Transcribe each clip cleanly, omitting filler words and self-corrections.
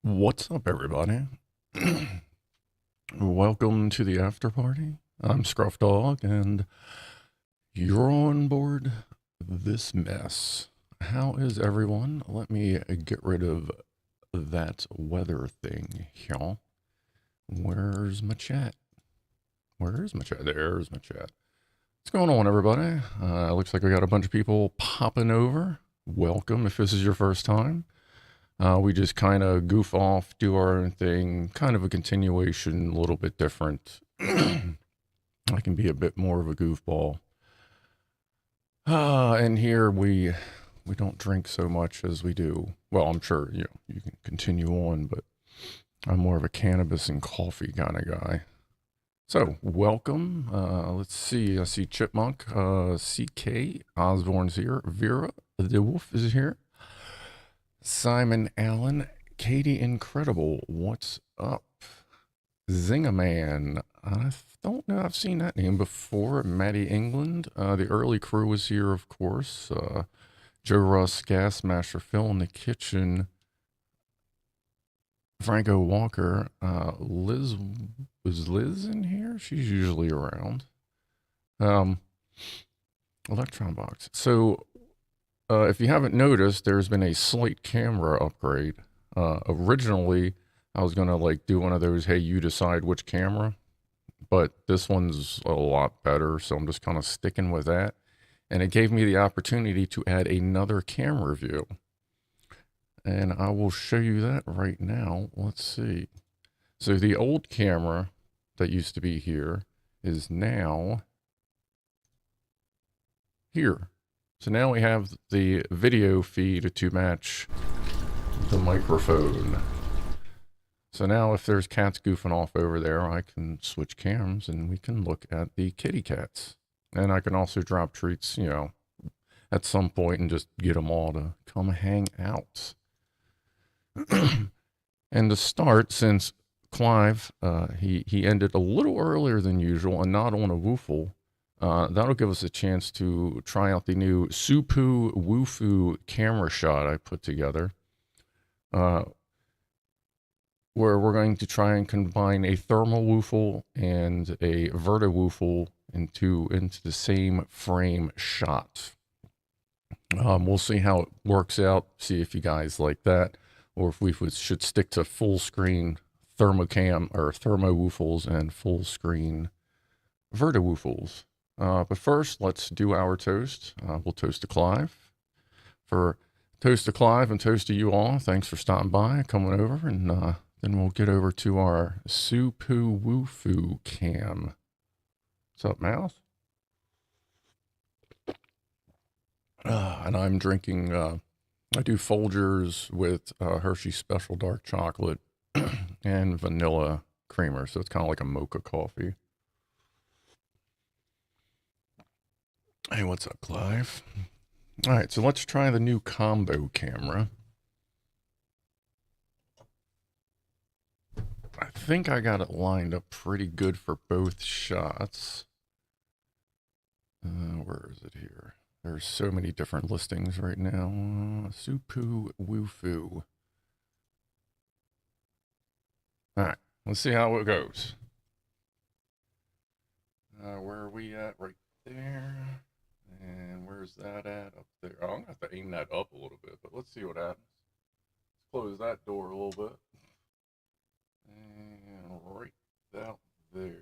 What's up, everybody? Welcome to the after party. I'm Scruff Dog, and you're on board this mess. How is everyone? Let me get rid of that weather thing here. Where's my chat? Where's my chat? There's my chat. What's going on, everybody? Looks like we got a bunch of people popping over. Welcome if this is your first time. We just kind of goof off, do our own thing, kind of a continuation, a little bit different. I can be a bit more of a goofball. And here we don't drink so much as we do. Well, I'm sure you can continue on, but I'm more of a cannabis and coffee kind of guy. So welcome. Let's see. I see Chipmunk, CK, Osborne's here, Vera, the Wolf is here. Simon Allen, Katie Incredible, what's up? Zingaman, I don't know, I've seen that name before. Maddie England, the early crew was here, of course. Joe Russ, Gas Master, Phil in the Kitchen, Franco Walker, Liz, was Liz in here? She's usually around. Electron Box. So, if you haven't noticed, there's been a slight camera upgrade. Originally, I was going to do one of those, hey, you decide which camera, but this one's a lot better, so I'm just kind of sticking with that. And it gave me the opportunity to add another camera view. And I will show you that right now. Let's see. So the old camera that used to be here is now here. So now we have the video feed to match the microphone. So now if there's cats goofing off over there, I can switch cams and we can look at the kitty cats. And I can also drop treats, at some point and just get them all to come hang out. And to start, since Clive, he ended a little earlier than usual and not on a woofle, that'll give us a chance to try out the new Supu Wufu camera shot I put together, where we're going to try and combine a thermal woofle and a verti woofle into the same frame shot. We'll see how it works out, see if you guys like that, or if we should stick to full screen thermocam or thermo woofles and full screen verti woofles. But first, let's do our toast. We'll toast to Clive. For toast to Clive and toast to you all, thanks for stopping by, coming over, and then we'll get over to our Supu Wufu cam. What's up, Mouse? And I'm drinking, I do Folgers with Hershey Special Dark Chocolate and vanilla creamer, so it's kind of like a mocha coffee. Hey, what's up, Clive? All right, so let's try the new combo camera. I think I got it lined up pretty good for both shots. Where is it here? There's so many different listings right now. Supu Wufu. All right, let's see how it goes. Where are we at? Right there. And where's that at? Up there. Oh, I'm going to have to aim that up a little bit, but let's see what happens. close that door a little bit. And right out there.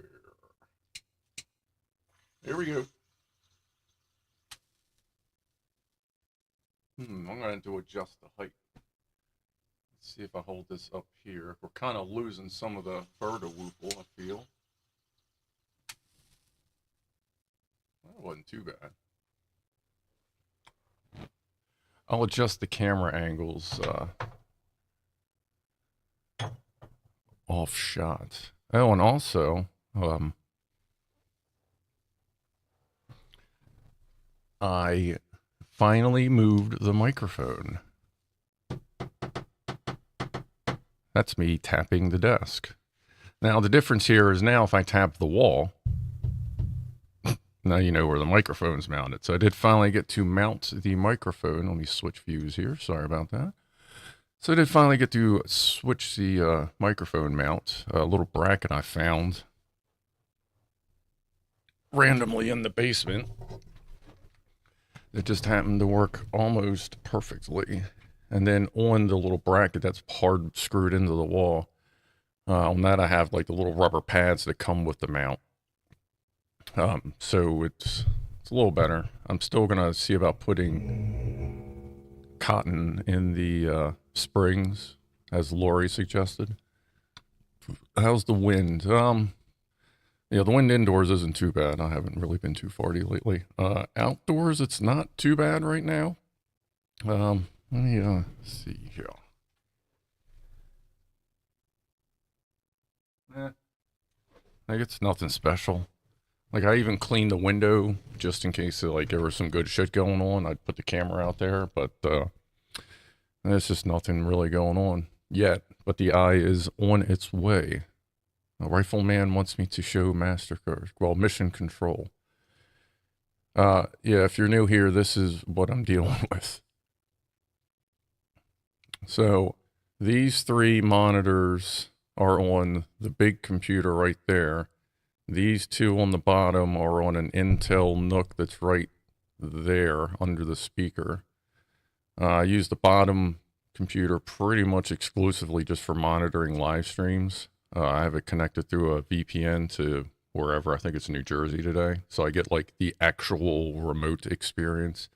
Here we go. I'm going to adjust the height. Let's see if I hold this up here. We're kind of losing some of the further woofle, I feel. That wasn't too bad. I'll adjust the camera angles off shot. Oh, and also, I finally moved the microphone. That's me tapping the desk. Now, the difference here is now if I tap the wall, now you know where the microphone's mounted. So I did finally get to mount the microphone. Let me switch views here. Sorry about that. So I did finally get to switch the microphone mount. A little bracket I found randomly in the basement. It just happened to work almost perfectly. And then on the little bracket that's hard screwed into the wall, on that I have like the little rubber pads that come with the mount. So it's a little better. I'm still going to see about putting cotton in the springs, as Lori suggested. How's the wind? Yeah, the wind indoors isn't too bad. I haven't really been too farty lately. Outdoors, it's not too bad right now. Let me see here. Like it's nothing special. Like I even cleaned the window just in case like there was some good shit going on. I'd put the camera out there, but there's just nothing really going on yet. But the eye is on its way. A rifleman wants me to show mission control. Yeah, if you're new here, this is what I'm dealing with. So these three monitors are on the big computer right there. These two on the bottom are on an Intel NUC that's right there under the speaker. I use the bottom computer pretty much exclusively just for monitoring live streams. I have it connected through a VPN to wherever. I think it's New Jersey today. So I get like the actual remote experience.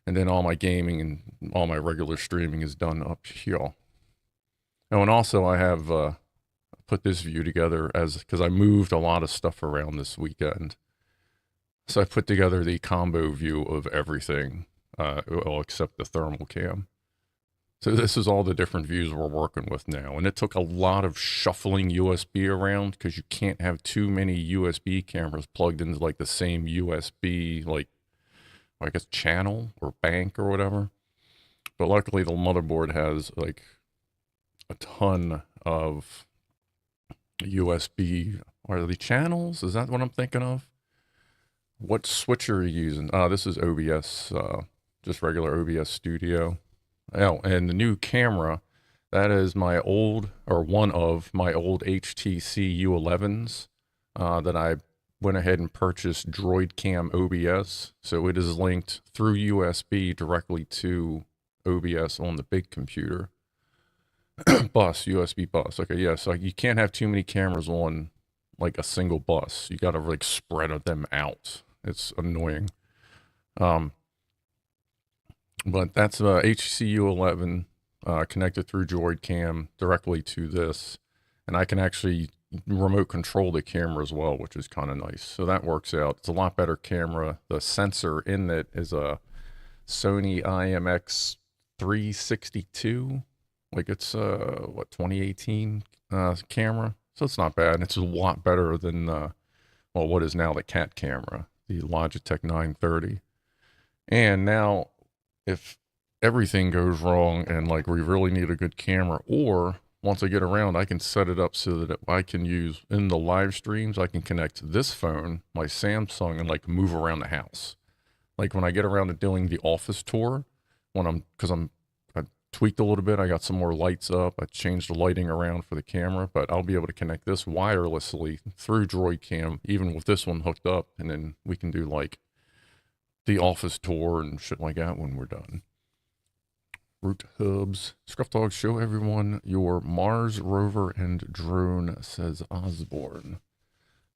And then all my gaming and all my regular streaming is done up here. Oh, and also I have put this view together because I moved a lot of stuff around this weekend. So I put together the combo view of everything, well, except the thermal cam. So this is all the different views we're working with now. And it took a lot of shuffling USB around because you can't have too many USB cameras plugged into like the same USB, like I guess channel or bank or whatever. But luckily the motherboard has like a ton of USB. Are the channels? Is that what I'm thinking of? What switcher are you using? This is OBS, just regular OBS Studio. Oh, and the new camera, that is my old, or one of my old HTC U11s that I went ahead and purchased Droid Cam OBS. So it is linked through USB directly to OBS on the big computer. Bus, USB bus. Okay, yeah, so you can't have too many cameras on like a single bus. You got to like spread them out. It's annoying. But that's HTC U11 connected through Droid Cam directly to this. And I can actually remote control the camera as well, which is kind of nice. So that works out. It's a lot better camera. The sensor in it is a Sony IMX 362. Like it's what 2018 camera. So it's not bad. It's a lot better than well, what is now the Cat camera, the Logitech 930. And now if everything goes wrong and like we really need a good camera, or once I get around, I can set it up so that I can use in the live streams, I can connect this phone, my Samsung, and like move around the house. Like when I get around to doing the office tour, because I tweaked a little bit, I got some more lights up, I changed the lighting around for the camera, but I'll be able to connect this wirelessly through Droid Cam, even with this one hooked up, and then we can do like the office tour and shit like that when we're done. Root hubs. Scruff Dog, show everyone your Mars rover and drone, says Osborne.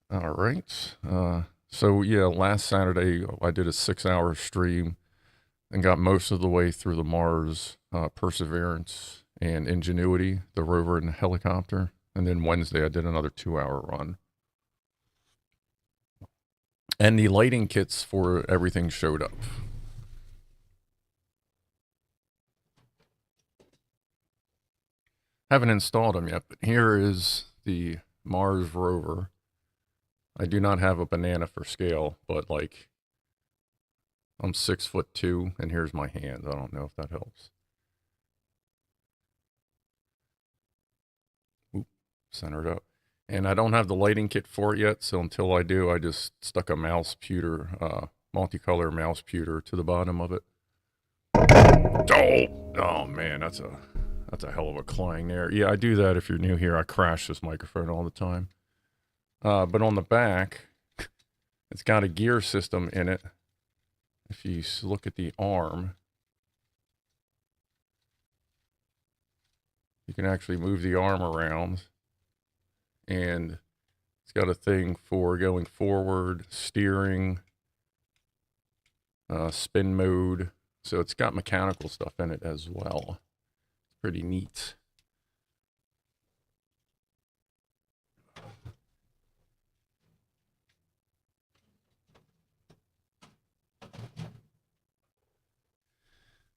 All right. So yeah, last Saturday I did a 6-hour stream and got most of the way through the Mars, Perseverance and Ingenuity, the rover and the helicopter. And then Wednesday I did another 2-hour run. And the lighting kits for everything showed up. Haven't installed them yet, but here is the Mars rover. I do not have a banana for scale, but like I'm 6'2", and here's my hand. I don't know if that helps. Oop, center it up. And I don't have the lighting kit for it yet, so until I do, I just stuck a mouse pewter, multicolor mouse pewter to the bottom of it. Oh man, that's a hell of a clang there. Yeah, I do that if you're new here. I crash this microphone all the time. But on the back, it's got a gear system in it. If you look at the arm, you can actually move the arm around, and it's got a thing for going forward, steering, spin mode. So it's got mechanical stuff in it as well. It's pretty neat.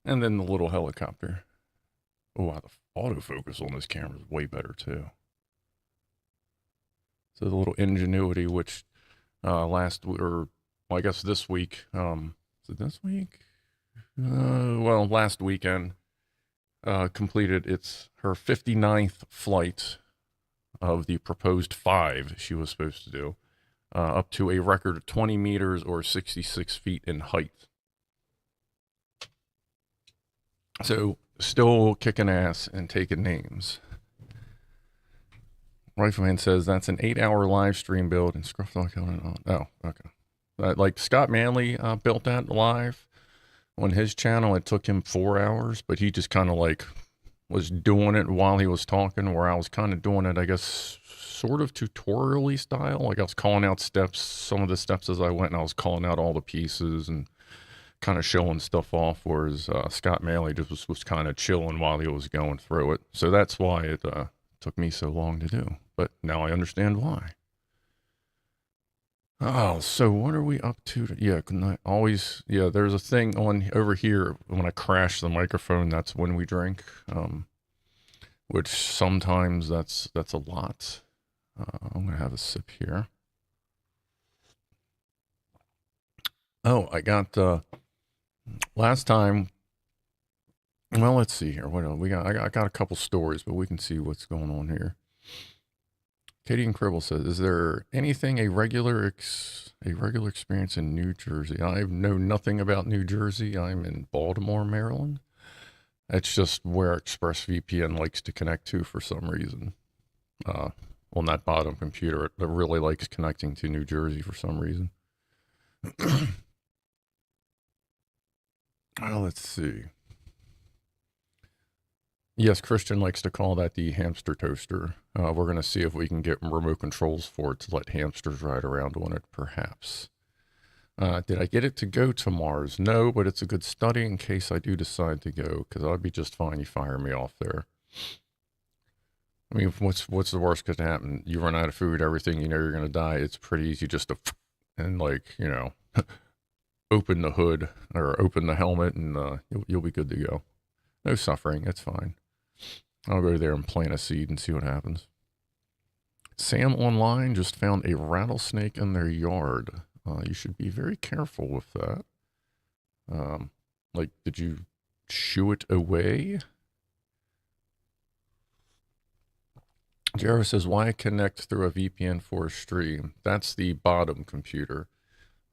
And then the little helicopter. Oh, wow, the autofocus on this camera is way better too. So the little Ingenuity, which I guess this week, is it this week? Well, last weekend, completed her 59th flight of the proposed 5 she was supposed to do, up to a record of 20 meters or 66 feet in height. So still kicking ass and taking names. Rifleman says that's an 8-hour live stream build, and Scruff Dog held it on. Oh, okay. Like Scott Manley built that live on his channel. It took him 4 hours, but he just kind of like was doing it while he was talking, where I was kind of doing it, I guess, sort of tutorial-y style. Like I was calling out steps, some of the steps as I went, and I was calling out all the pieces and kind of showing stuff off, whereas Scott Manley just was kind of chilling while he was going through it. So that's why it took me so long to do. But now I understand why. Oh, so what are we up to? Yeah, there's a thing on over here when I crash the microphone. That's when we drink, which sometimes that's a lot. I'm gonna have a sip here. Oh, I got last time. Well, let's see here. What else? I got a couple stories, but we can see what's going on here. Katie and Cribble says, "Is there anything a regular experience in New Jersey?" I know nothing about New Jersey. I'm in Baltimore, Maryland. It's just where ExpressVPN likes to connect to for some reason. On that bottom computer, it really likes connecting to New Jersey for some reason. Well, let's see. Yes, Christian likes to call that the hamster toaster. We're going to see if we can get remote controls for it to let hamsters ride around on it, perhaps. Did I get it to go to Mars? No, but it's a good study in case I do decide to go, because I'd be just fine you fire me off there. I mean, what's the worst that can happen? You run out of food, everything, you know you're going to die. It's pretty easy just to, and like, you know, open the hood or open the helmet, and you'll be good to go. No suffering, it's fine. I'll go there and plant a seed and see what happens. Sam Online just found a rattlesnake in their yard. You should be very careful with that. Like, did you shoo it away? Jarrah says, why connect through a VPN for a stream? That's the bottom computer.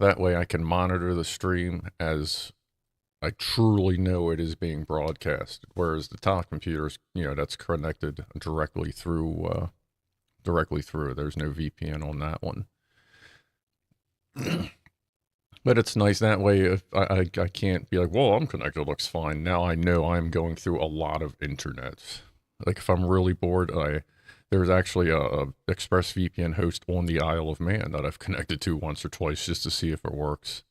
That way I can monitor the stream as I truly know it is being broadcast, whereas the top computers, you know, that's connected directly through. There's no VPN on that one. But it's nice that way. If I can't be like, well, I'm connected, looks fine. Now I know I'm going through a lot of internet. Like if I'm really bored, there's actually a ExpressVPN host on the Isle of Man that I've connected to once or twice just to see if it works.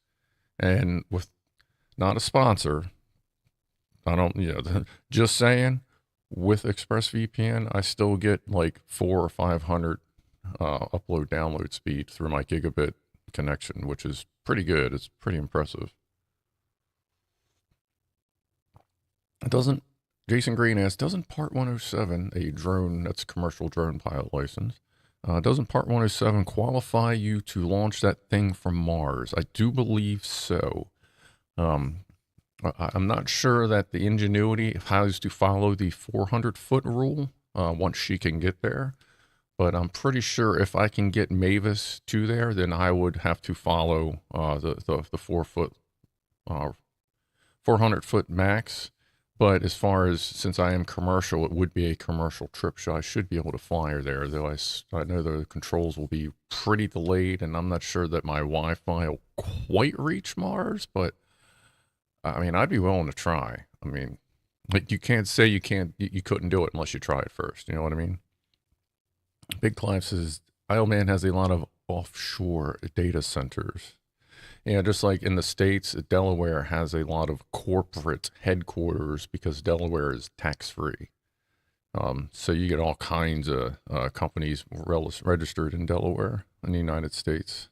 And with not a sponsor, I don't, just saying, with ExpressVPN, I still get like 400 or 500 upload download speed through my gigabit connection, which is pretty good. It's pretty impressive. It doesn't, Jason Green asks, doesn't Part 107, a drone, that's a commercial drone pilot license, doesn't Part 107 qualify you to launch that thing from Mars? I do believe so. Um, I'm not sure that the ingenuity has to follow the 400-foot rule once she can get there. But I'm pretty sure if I can get Mavis to there, then I would have to follow the 4 foot, 400-foot max. But as far as since I am commercial, it would be a commercial trip, so I should be able to fly her there. Though I know the controls will be pretty delayed, and I'm not sure that my Wi-Fi will quite reach Mars. But I mean, I'd be willing to try. I mean, like you can't say you couldn't do it unless you try it first. You know what I mean? Big Clive says Isle Man has a lot of offshore data centers. Yeah, just like in the States, Delaware has a lot of corporate headquarters because Delaware is tax free. So you get all kinds of companies registered in Delaware in the United States.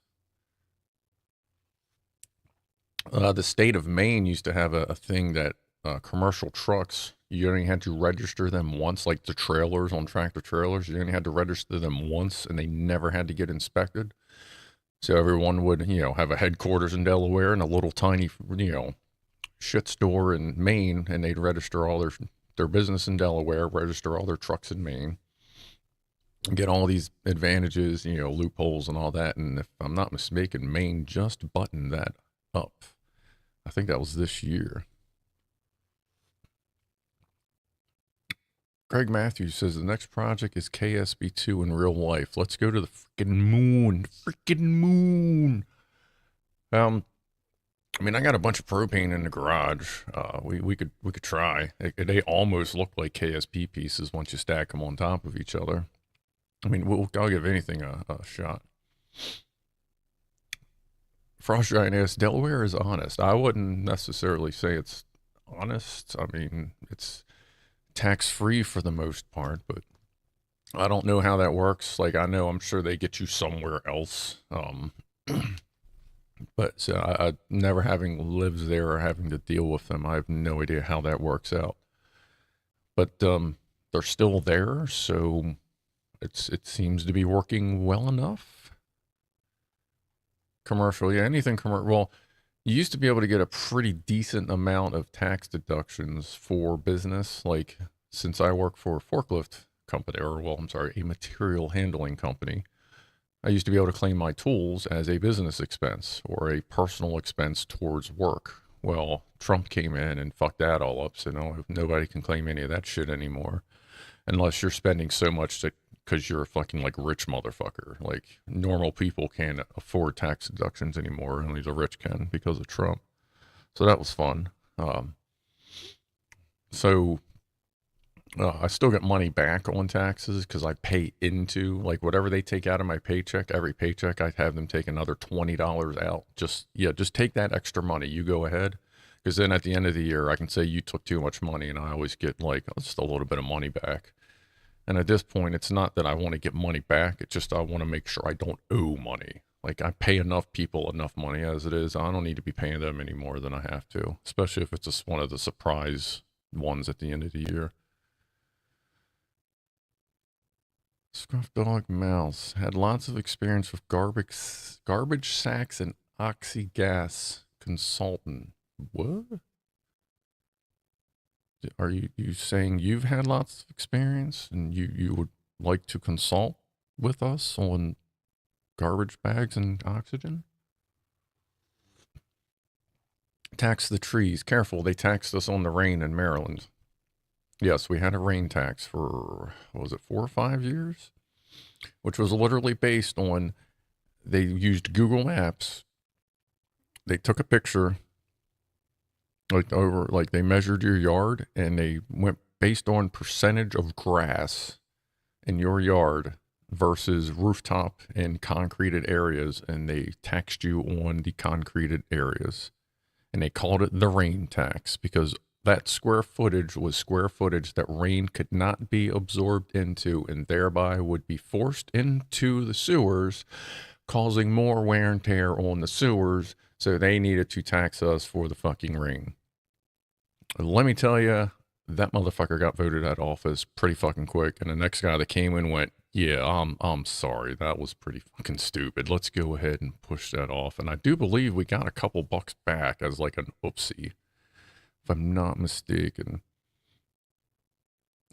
The state of Maine used to have a thing that commercial trucks, you only had to register them once, like the trailers on tractor trailers. You only had to register them once and they never had to get inspected. So everyone would, have a headquarters in Delaware and a little tiny, shit store in Maine, and they'd register all their business in Delaware, register all their trucks in Maine, and get all these advantages, loopholes and all that. And if I'm not mistaken, Maine just buttoned that up. I think that was this year. Greg Matthews says the next project is KSB2 in real life. Let's go to the freaking moon. Freaking moon. I mean, I got a bunch of propane in the garage. We could try. They almost look like KSP pieces once you stack them on top of each other. I mean, I'll give anything a shot. Frost Giant asks, Delaware is honest. I wouldn't necessarily say it's honest. I mean, it's tax-free for the most part, but I don't know how that works. Like, I'm sure they get you somewhere else. But so I never having lived there or having to deal with them, I have no idea how that works out. But they're still there, so it seems to be working well enough. Commercial, yeah, anything commercial. Well, you used to be able to get a pretty decent amount of tax deductions for business. Like, since I work for a forklift company, a material handling company, I used to be able to claim my tools as a business expense or a personal expense towards work. Well, Trump came in and fucked that all up. So nobody can claim any of that shit anymore unless you're spending so much because you're a fucking like rich motherfucker. Like normal people can't afford tax deductions anymore. Only the rich can because of Trump. So that was fun. I still get money back on taxes because I pay into like whatever they take out of my paycheck. Every paycheck, I have them take another $20 out. Just take that extra money. You go ahead, because then at the end of the year, I can say you took too much money, and I always get like just a little bit of money back. And at this point, it's not that I want to get money back. It's just I want to make sure I don't owe money. Like I pay enough people enough money as it is. I don't need to be paying them any more than I have to, especially if it's just one of the surprise ones at the end of the year. Scruff Dog Mouse had lots of experience with garbage sacks and oxy-gas consultant. What? Are you saying you've had lots of experience and you would like to consult with us on garbage bags and oxygen? Tax the trees. Careful, they taxed us on the rain in Maryland. Yes, we had a rain tax for, what was it, 4 or 5 years? Which was literally based on, they used Google Maps They took a picture, like they measured your yard, and they went based on percentage of grass in your yard versus rooftop and concreted areas, and they taxed you on the concreted areas. And they called it the rain tax because that square footage was square footage that rain could not be absorbed into and thereby would be forced into the sewers, causing more wear and tear on the sewers. So they needed to tax us for the fucking rain. Let me tell you, that motherfucker got voted out of office pretty fucking quick. And the next guy that came in went, yeah, I'm sorry. That was pretty fucking stupid. Let's go ahead and push that off. And I do believe we got a couple bucks back as like an oopsie, if I'm not mistaken.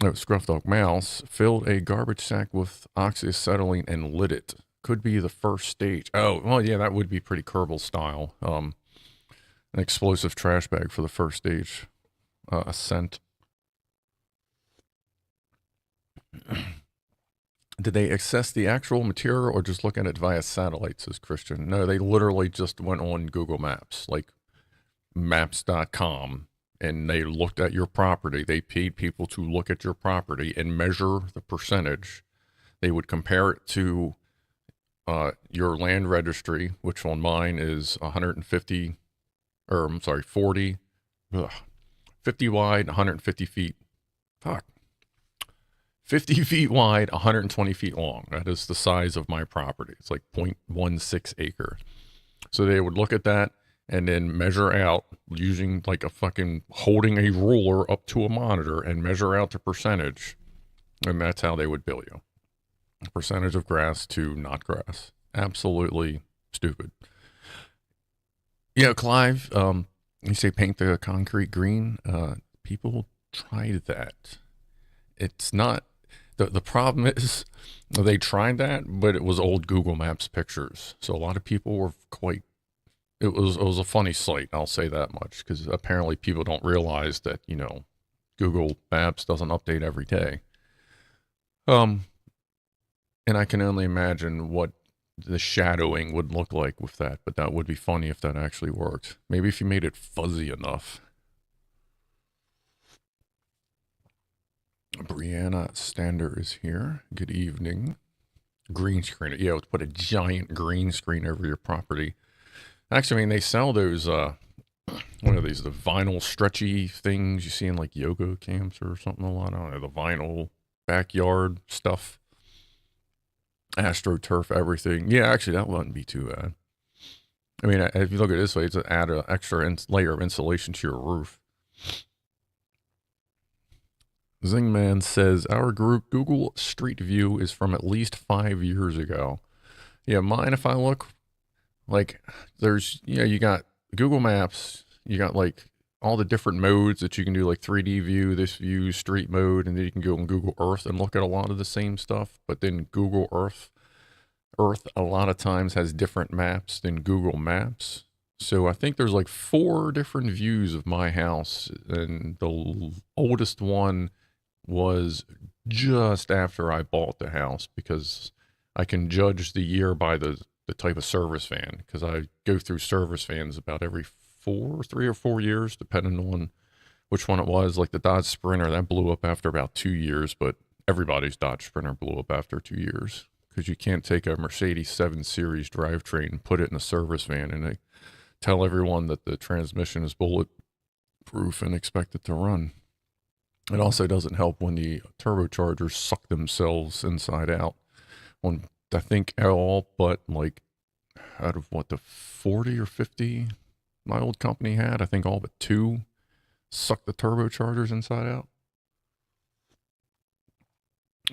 Oh, Scruff Dog Mouse filled a garbage sack with oxyacetylene and lit it. Could be the first stage. Oh, well, yeah, that would be pretty Kerbal style. An explosive trash bag for the first stage ascent. Did they access the actual material or just look at it via satellite, says Christian? No, they literally just went on Google Maps, like maps.com, and they looked at your property. They paid people to look at your property and measure the percentage. They would compare it to your land registry, which on mine is 150, or I'm sorry, 40, 50 wide, 150 feet. Fuck. 50 feet wide, 120 feet long. That is the size of my property. It's like 0.16 acre. So they would look at that and then measure out using like a fucking holding a ruler up to a monitor and measure out the percentage. And that's how they would bill you. Percentage of grass to not grass. Absolutely stupid. Yeah, Clive, you say paint the concrete green. People tried that. It's not. The problem is they tried that, but it was old Google Maps pictures. So a lot of people were quite, it was a funny sight. I'll say that much, because apparently people don't realize that, Google Maps doesn't update every day. And I can only imagine what the shadowing would look like with that, but that would be funny if that actually worked. Maybe if you made it fuzzy enough. Brianna Stander is here. Good evening. Green screen. Yeah, let's put a giant green screen over your property. Actually, I mean, they sell those, what are these? The vinyl stretchy things you see in like yoga camps or something a lot. I don't know, the vinyl backyard stuff. AstroTurf, everything. Yeah, actually, that wouldn't be too bad. I mean, if you look at it this way, it's to add an extra layer of insulation to your roof. Zingman says, our group Google Street View is from at least 5 years ago. Yeah, mine, if I look, like, there's, you got Google Maps, you got, like, all the different modes that you can do, like 3D view, this view, street mode, and then you can go on Google Earth and look at a lot of the same stuff. But then Google Earth a lot of times has different maps than Google Maps. So I think there's like 4 different views of my house, and the oldest one was just after I bought the house, because I can judge the year by the type of service van, because I go through service vans about every 3 or 4 years, depending on which one it was. Like the Dodge Sprinter, that blew up after about 2 years, but everybody's Dodge Sprinter blew up after 2 years, because you can't take a Mercedes 7 Series drivetrain and put it in a service van and they tell everyone that the transmission is bulletproof and expect it to run. It also doesn't help when the turbochargers suck themselves inside out. On, I think all but like out of what, the 40 or 50 my old company had, I think all but 2 sucked the turbochargers inside out.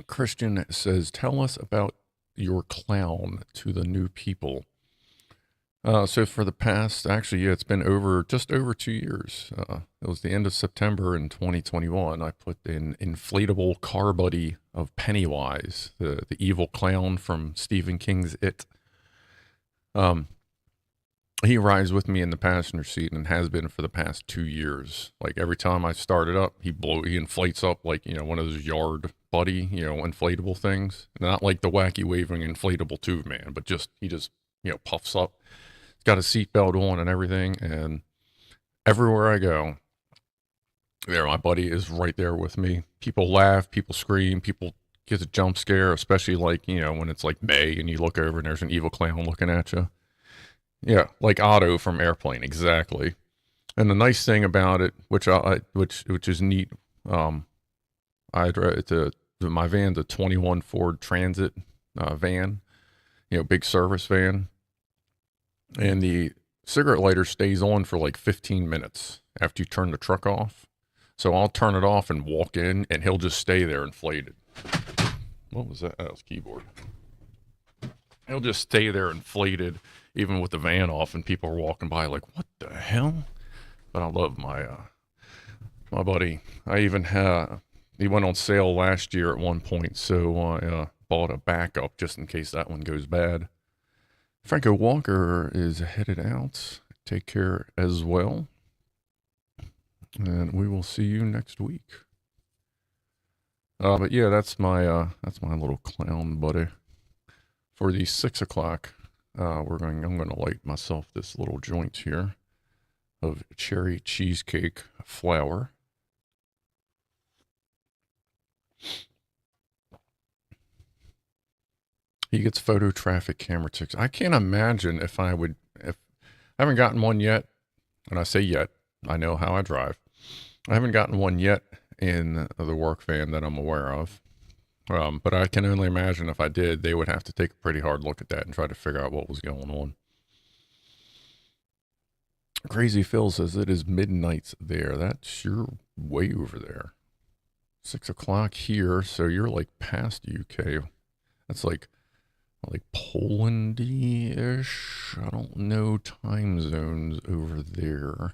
Christian says, tell us about your clown to the new people. So for the past, actually, yeah, it's been just over 2 years. It was the end of September in 2021. I put an inflatable car buddy of Pennywise, the evil clown from Stephen King's It. He rides with me in the passenger seat and has been for the past 2 years. Like every time I start it up, he inflates up like, one of those yard buddy, inflatable things. Not like the wacky waving inflatable tube man, but he just puffs up. got a seatbelt on and everything. And everywhere I go, there, my buddy is right there with me. People laugh, people scream, people get a jump scare, especially like, when it's like May and you look over and there's an evil clown looking at you. Yeah, like Otto from Airplane, exactly. And the nice thing about it, which is neat, I drive my van's a 21 Ford Transit van, big service van, and the cigarette lighter stays on for like 15 minutes after you turn the truck off. So I'll turn it off and walk in, and he'll just stay there inflated. What was that? That was keyboard. He'll just stay there inflated, even with the van off, and people are walking by like, "What the hell?" But I love my buddy. I even he went on sale last year at one point, so I bought a backup just in case that one goes bad. Franco Walker is headed out. Take care as well. And we will see you next week. But yeah, that's my little clown buddy. For the 6 o'clock, I'm going to light myself this little joint here of cherry cheesecake flour. He gets photo traffic camera ticks. I can't imagine if I haven't gotten one yet, and I say yet, I know how I drive. I haven't gotten one yet in the work van that I'm aware of. But I can only imagine if I did, they would have to take a pretty hard look at that and try to figure out what was going on. Crazy Phil says it is midnight there. That's you're way over there. 6 o'clock here, so you're like past UK. That's like Poland-ish. I don't know time zones over there.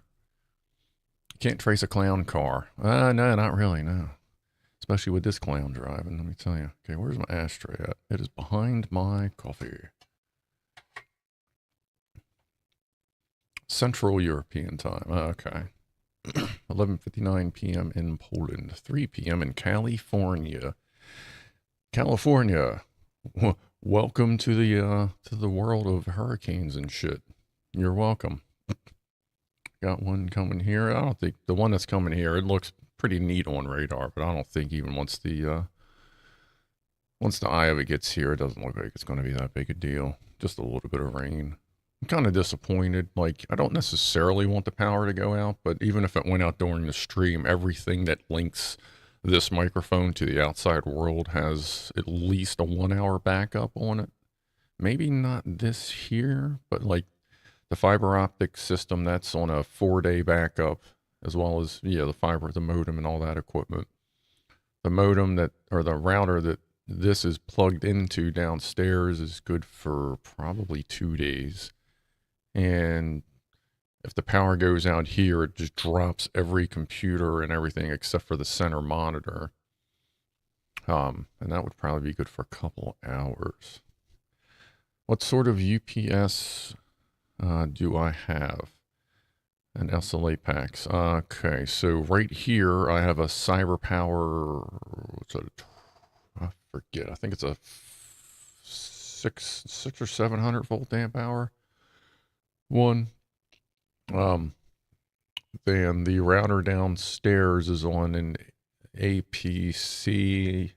You can't trace a clown car. No, not really, no. Especially with this clown driving, let me tell you. Okay, where's my ashtray at? It is behind my coffee. Central European time. Okay. 11:59 p.m. in Poland. 3 p.m. in California. California. Welcome to the world of hurricanes and shit. You're welcome. Got one coming here. I don't think the one that's coming here, it looks pretty neat on radar, but I don't think even once the eye of it gets here, it doesn't look like it's going to be that big a deal. Just a little bit of rain. I'm kind of disappointed. Like, I don't necessarily want the power to go out, but even if it went out during the stream, everything that links this microphone to the outside world has at least a 1 hour backup on it. Maybe not this here, but like the fiber optic system, that's on a 4-day backup, as well as, the modem and all that equipment. The modem or the router that this is plugged into downstairs is good for probably 2 days. And if the power goes out here, it just drops every computer and everything except for the center monitor. And that would probably be good for a couple hours. What sort of UPS do I have? And SLA packs. Okay, so right here I have a CyberPower. What's that? I forget. I think it's a 6 or 700 volt amp hour one. Then the router downstairs is on an APC.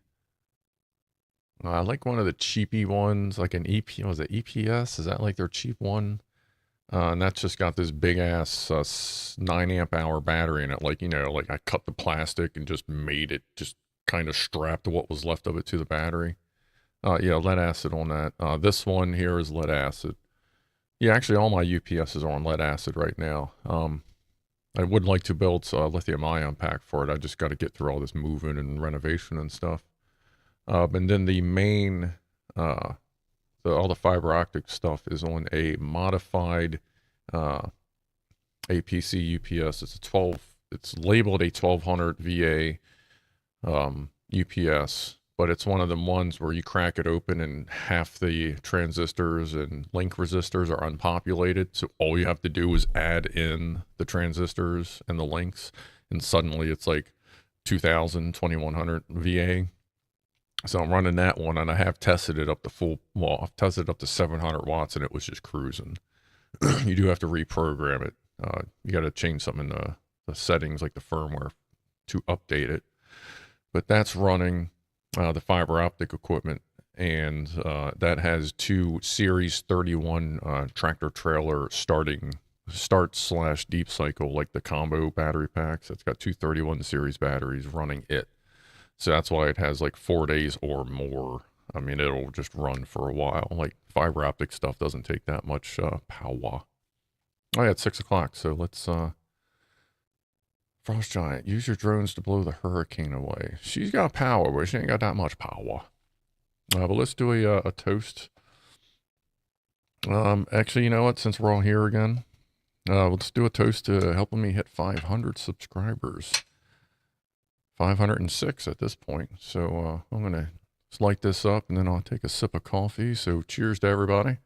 I like one of the cheapy ones, like an was it EPS? Is that like their cheap one? And that's just got this big ass 9 amp hour battery in it. Like, like I cut the plastic and just made it, just kind of strapped what was left of it to the battery. Lead acid on that. This one here is lead acid. Yeah, actually all my UPSs are on lead acid right now. I would like to build a lithium ion pack for it. I just got to get through all this moving and renovation and stuff. And then the main, all the fiber optic stuff is on a modified APC UPS. It's labeled a 1200 VA UPS, but it's one of them ones where you crack it open and half the transistors and link resistors are unpopulated. So all you have to do is add in the transistors and the links, and suddenly it's like 2000, 2100 VA. So I'm running that one, and I have tested it up to I've tested it up to 700 watts, and it was just cruising. you do have to reprogram it. You got to change something in the settings, like the firmware, to update it. But that's running the fiber optic equipment, and that has two Series 31 tractor trailer start/deep cycle, like the combo battery packs. It's got two 31 series batteries running it. So that's why it has like 4 days or more. I mean, it'll just run for a while. Like fiber optic stuff doesn't take that much power. Oh yeah, it's 6 o'clock. So let's Frost Giant, use your drones to blow the hurricane away. She's got power, but she ain't got that much power. But let's do a toast. Actually, you know what? Since we're all here again, let's do a toast to helping me hit 500 subscribers. 506 at this point. So I'm gonna light this up, and then I'll take a sip of coffee. So cheers to everybody.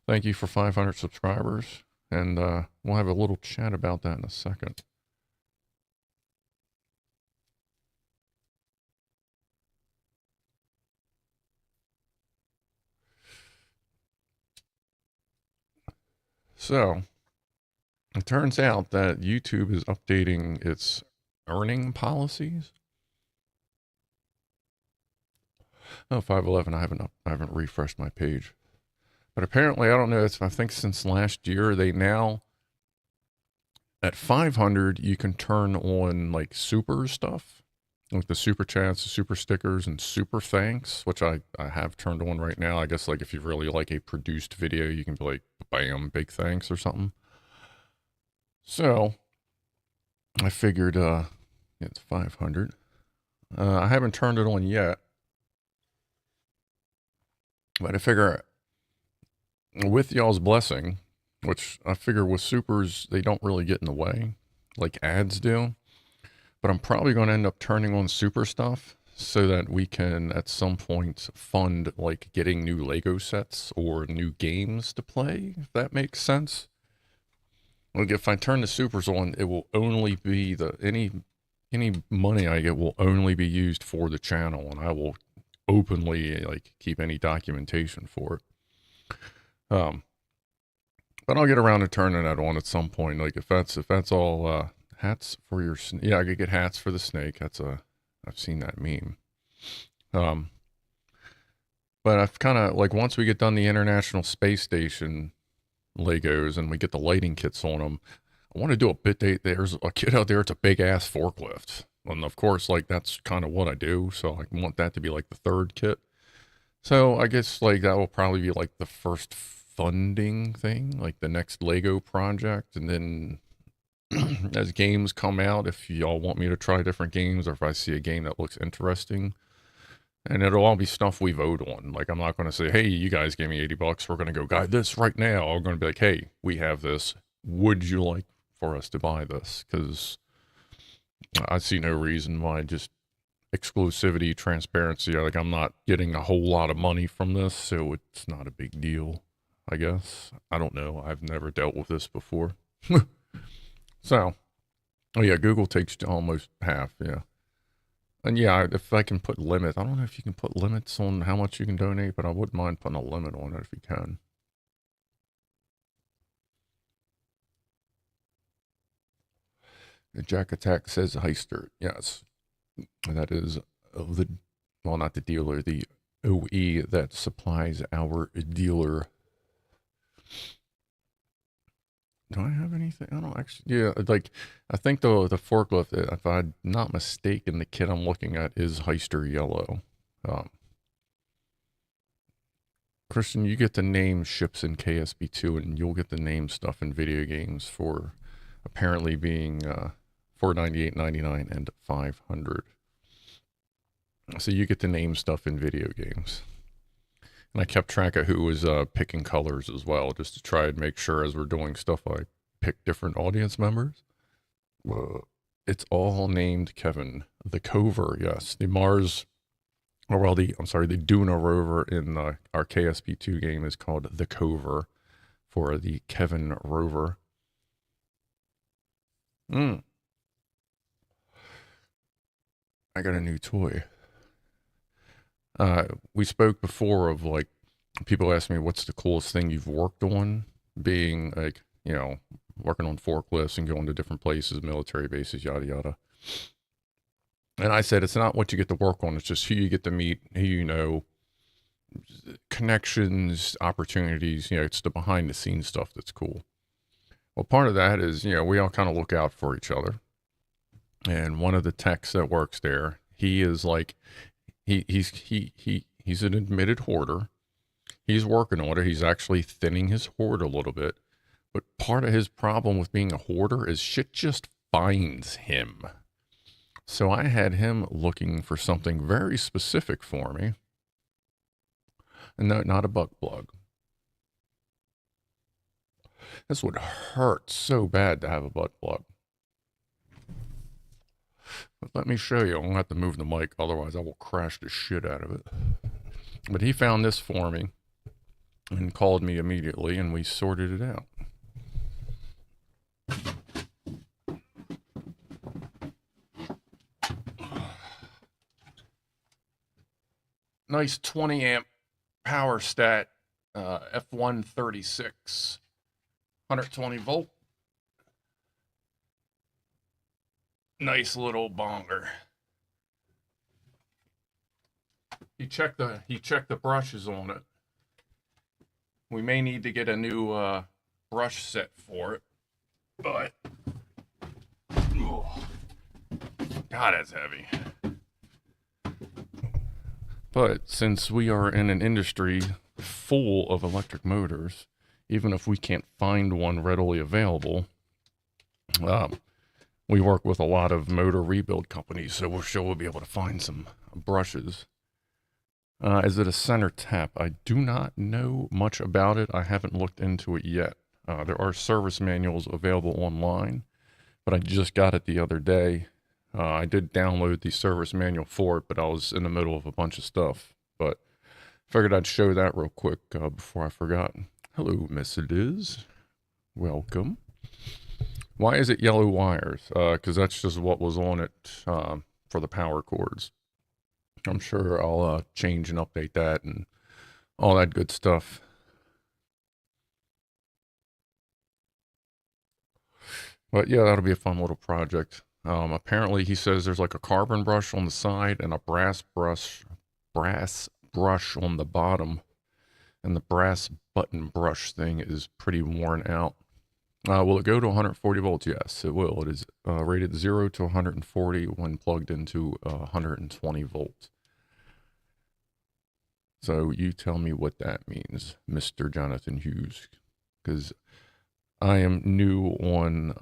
Thank you for 500 subscribers, and we'll have a little chat about that in a second. So it turns out that YouTube is updating its earning policies. Oh, 511. I haven't refreshed my page. But apparently, I don't know. I think since last year, they now at 500 you can turn on like super stuff, like the super chats, the super stickers, and super thanks, which I have turned on right now. I guess like if you really like a produced video, you can be like, bam, big thanks or something. So I figured it's 500. I haven't turned it on yet, but I figure with y'all's blessing, which I figure with supers, they don't really get in the way like ads do. But I'm probably going to end up turning on super stuff so that we can at some point fund like getting new Lego sets or new games to play, if that makes sense. Like if I turn the supers on, it will only be any money I get will only be used for the channel, and I will openly like keep any documentation for it. But I'll get around to turning that on at some point. Like if that's all hats for your yeah, I could get hats for the snake. I've seen that meme. But I've kind of like once we get done the International Space Station Legos and we get the lighting kits on them, I want to do a bit date. There's a kid out there. It's a big ass forklift, and of course, like that's kind of what I do. So I want that to be like the third kit. So I guess like that will probably be like the first funding thing, like the next Lego project, and then as games come out, if y'all want me to try different games or if I see a game that looks interesting, and it'll all be stuff we vote on. Like I'm not going to say, hey, you guys gave me $80, we're going to go buy this right now. I'm going to be like, hey, we have this. Would you like for us to buy this? Because I see no reason why. Just exclusivity, transparency. Like I'm not getting a whole lot of money from this, so it's not a big deal, I guess. I don't know. I've never dealt with this before. So, oh yeah, Google takes almost half, yeah. And yeah, if I can put limits, I don't know if you can put limits on how much you can donate, but I wouldn't mind putting a limit on it if you can. The Jack Attack says Heister. Yes, that is well, not the dealer, the OE that supplies our dealer. Do I have anything? I don't actually. Yeah, like I think the forklift, if I'm not mistaken, the kit I'm looking at is Heister Yellow. Christian, you get to name ships in KSB2, and you'll get to name stuff in video games for apparently being $498.99 and $500. So you get to name stuff in video games. And I kept track of who was picking colors as well, just to try and make sure as we're doing stuff, I pick different audience members. It's all named Kevin. The Cover, yes. The Mars, or well, the Duna rover in our KSP2 game is called the Cover for the Kevin rover. I got a new toy. We spoke before of like, people ask me, what's the coolest thing you've worked on being like, working on forklifts and going to different places, military bases, yada, yada. And I said, it's not what you get to work on, it's just who you get to meet, who connections, opportunities, it's the behind the scenes stuff that's cool. Well, part of that is, we all kind of look out for each other. And one of the techs that works there, he is like, he's an admitted hoarder. He's working on it. He's actually thinning his hoard a little bit. But part of his problem with being a hoarder is shit just finds him. So I had him looking for something very specific for me. And no, not a butt plug. This would hurt so bad to have a butt plug. But let me show you. I'm going to have to move the mic, otherwise I will crash the shit out of it. But he found this for me and called me immediately, and we sorted it out. Nice 20 amp power stat, F136, 120 volt. Nice little bonger. He checked the brushes on it. We may need to get a new brush set for it, but God, that's heavy. But since we are in an industry full of electric motors, even if we can't find one readily available, we work with a lot of motor rebuild companies, so we're sure we'll be able to find some brushes. Is it a center tap? I do not know much about it. I haven't looked into it yet. There are service manuals available online, but I just got it the other day. I did download the service manual for it, but I was in the middle of a bunch of stuff. But figured I'd show that real quick before I forgot. Hello, Miss Liz. Welcome. Why is it yellow wires? Because that's just what was on it for the power cords. I'm sure I'll change and update that and all that good stuff. But yeah, that'll be a fun little project. Apparently he says there's like a carbon brush on the side and a brass brush on the bottom. And the brass button brush thing is pretty worn out. Will it go to 140 volts? Yes, it will. It is rated 0 to 140 when plugged into 120 volts. So you tell me what that means, Mr. Jonathan Hughes, because I am new on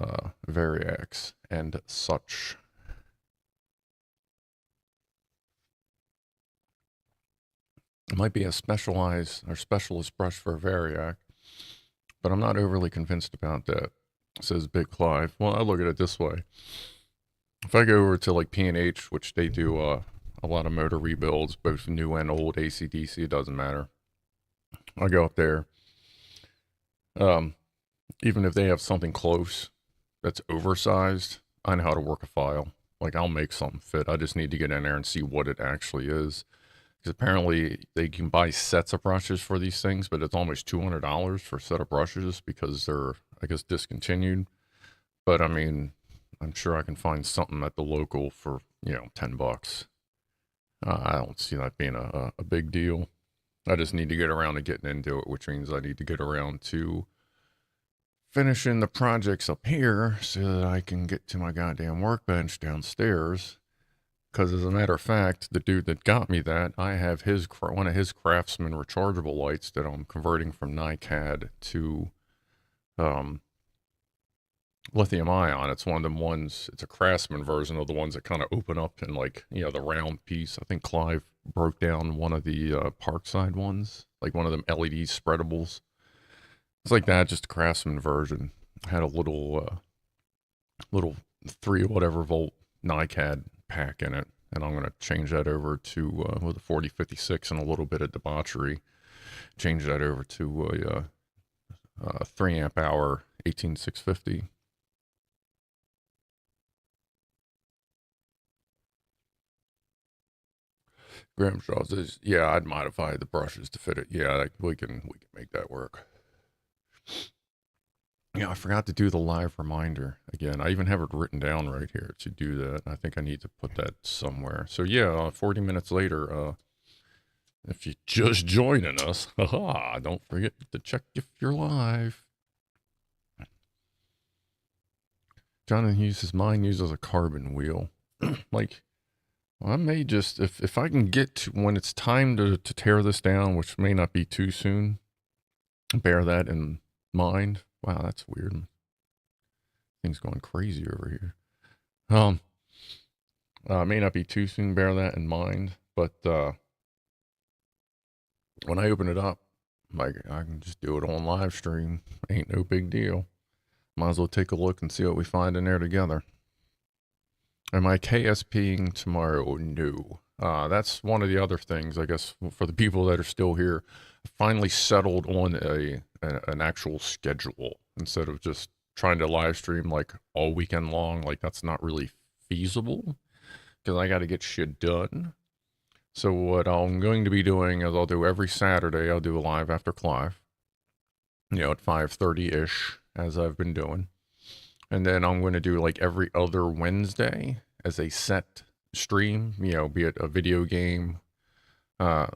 Variacs and such. It might be a specialized or specialist brush for a Variac, but I'm not overly convinced about that, says Big Clive. Well, I look at it this way. If I go over to like P&H, which they do a lot of motor rebuilds, both new and old, AC/DC, it doesn't matter. I go up there. Even if they have something close that's oversized, I know how to work a file. Like, I'll make something fit. I just need to get in there and see what it actually is. Because apparently they can buy sets of brushes for these things, but it's almost $200 for a set of brushes because they're, I guess, discontinued. But I mean, I'm sure I can find something at the local for, $10. I don't see that being a big deal. I just need to get around to getting into it, which means I need to get around to finishing the projects up here so that I can get to my goddamn workbench downstairs. Because as a matter of fact, the dude that got me that, I have one of his Craftsman rechargeable lights that I'm converting from NiCad to lithium ion. It's one of them ones, it's a Craftsman version of the ones that kind of open up and like, the round piece. I think Clive broke down one of the Parkside ones, like one of them LED spreadables. It's like that, just a Craftsman version. I had a little 3 whatever volt NiCad pack in it, and I'm going to change that over to with a 4056 and a little bit of debauchery, change that over to a 3 amp hour 18650. Graham Shaw says, yeah, I'd modify the brushes to fit it. Yeah, we can make that work. Yeah, I forgot to do the live reminder again. I even have it written down right here to do that. I think I need to put that somewhere. So yeah, 40 minutes later, if you're just joining us, haha, don't forget to check if you're live. Jonathan uses mine uses a carbon wheel. Like, well, I may just if I can get to when it's time to tear this down, which may not be too soon, bear that in mind. Wow, that's weird. Things going crazy over here. Um, may not be too soon. Bear that in mind. But when I open it up, like I can just do it on live stream. Ain't no big deal. Might as well take a look and see what we find in there together. Am I KSPing tomorrow? No. That's one of the other things, I guess, for the people that are still here. Finally settled on an actual schedule instead of just trying to live stream like all weekend long. Like that's not really feasible because I got to get shit done. So what I'm going to be doing is I'll do every Saturday. I'll do a live after Clive, at 5:30 ish, as I've been doing. And then I'm going to do like every other Wednesday as a set stream, be it a video game, uh,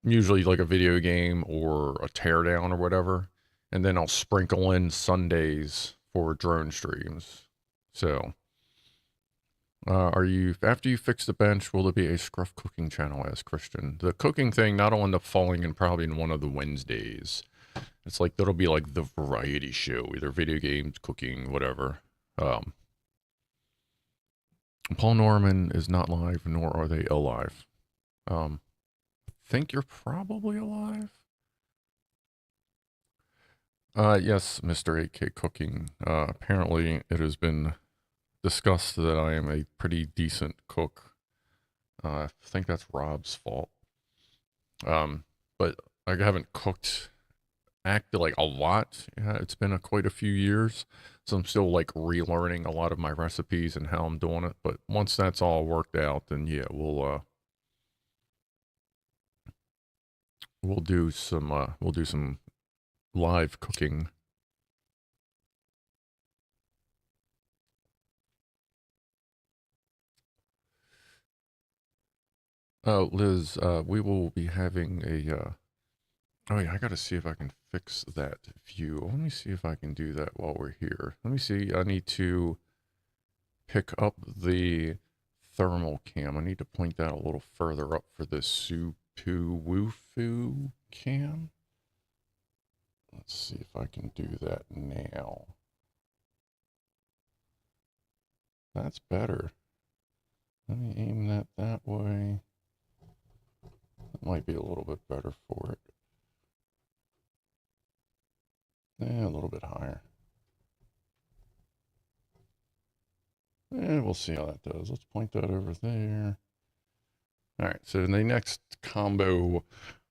usually like a video game or a teardown or whatever. And then I'll sprinkle in Sundays for drone streams. So, after you fix the bench, will there be a Scruff cooking channel? As Christian, the cooking thing that'll end up falling in probably in one of the Wednesdays. It's like that'll be like the variety show, either video games, cooking, whatever. Paul Norman is not live, nor are they alive. Think you're probably alive. Yes, Mr. 8K Cooking. Apparently, it has been discussed that I am a pretty decent cook. I think that's Rob's fault. But I haven't cooked acted like a lot. Yeah, it's been quite a few years, so I'm still like relearning a lot of my recipes and how I'm doing it. But once that's all worked out, then yeah, we'll do some live cooking. Oh, Liz, we will be having a. Oh yeah, I gotta see if I can fix that view. Let me see if I can do that while we're here. Let me see. I need to pick up the thermal cam. I need to point that a little further up for this Supu Wufu cam. Let's see if I can do that now. That's better. Let me aim that way. That might be a little bit better for it. Yeah, a little bit higher. We'll see how that does. Let's point that over there. All right, so the next combo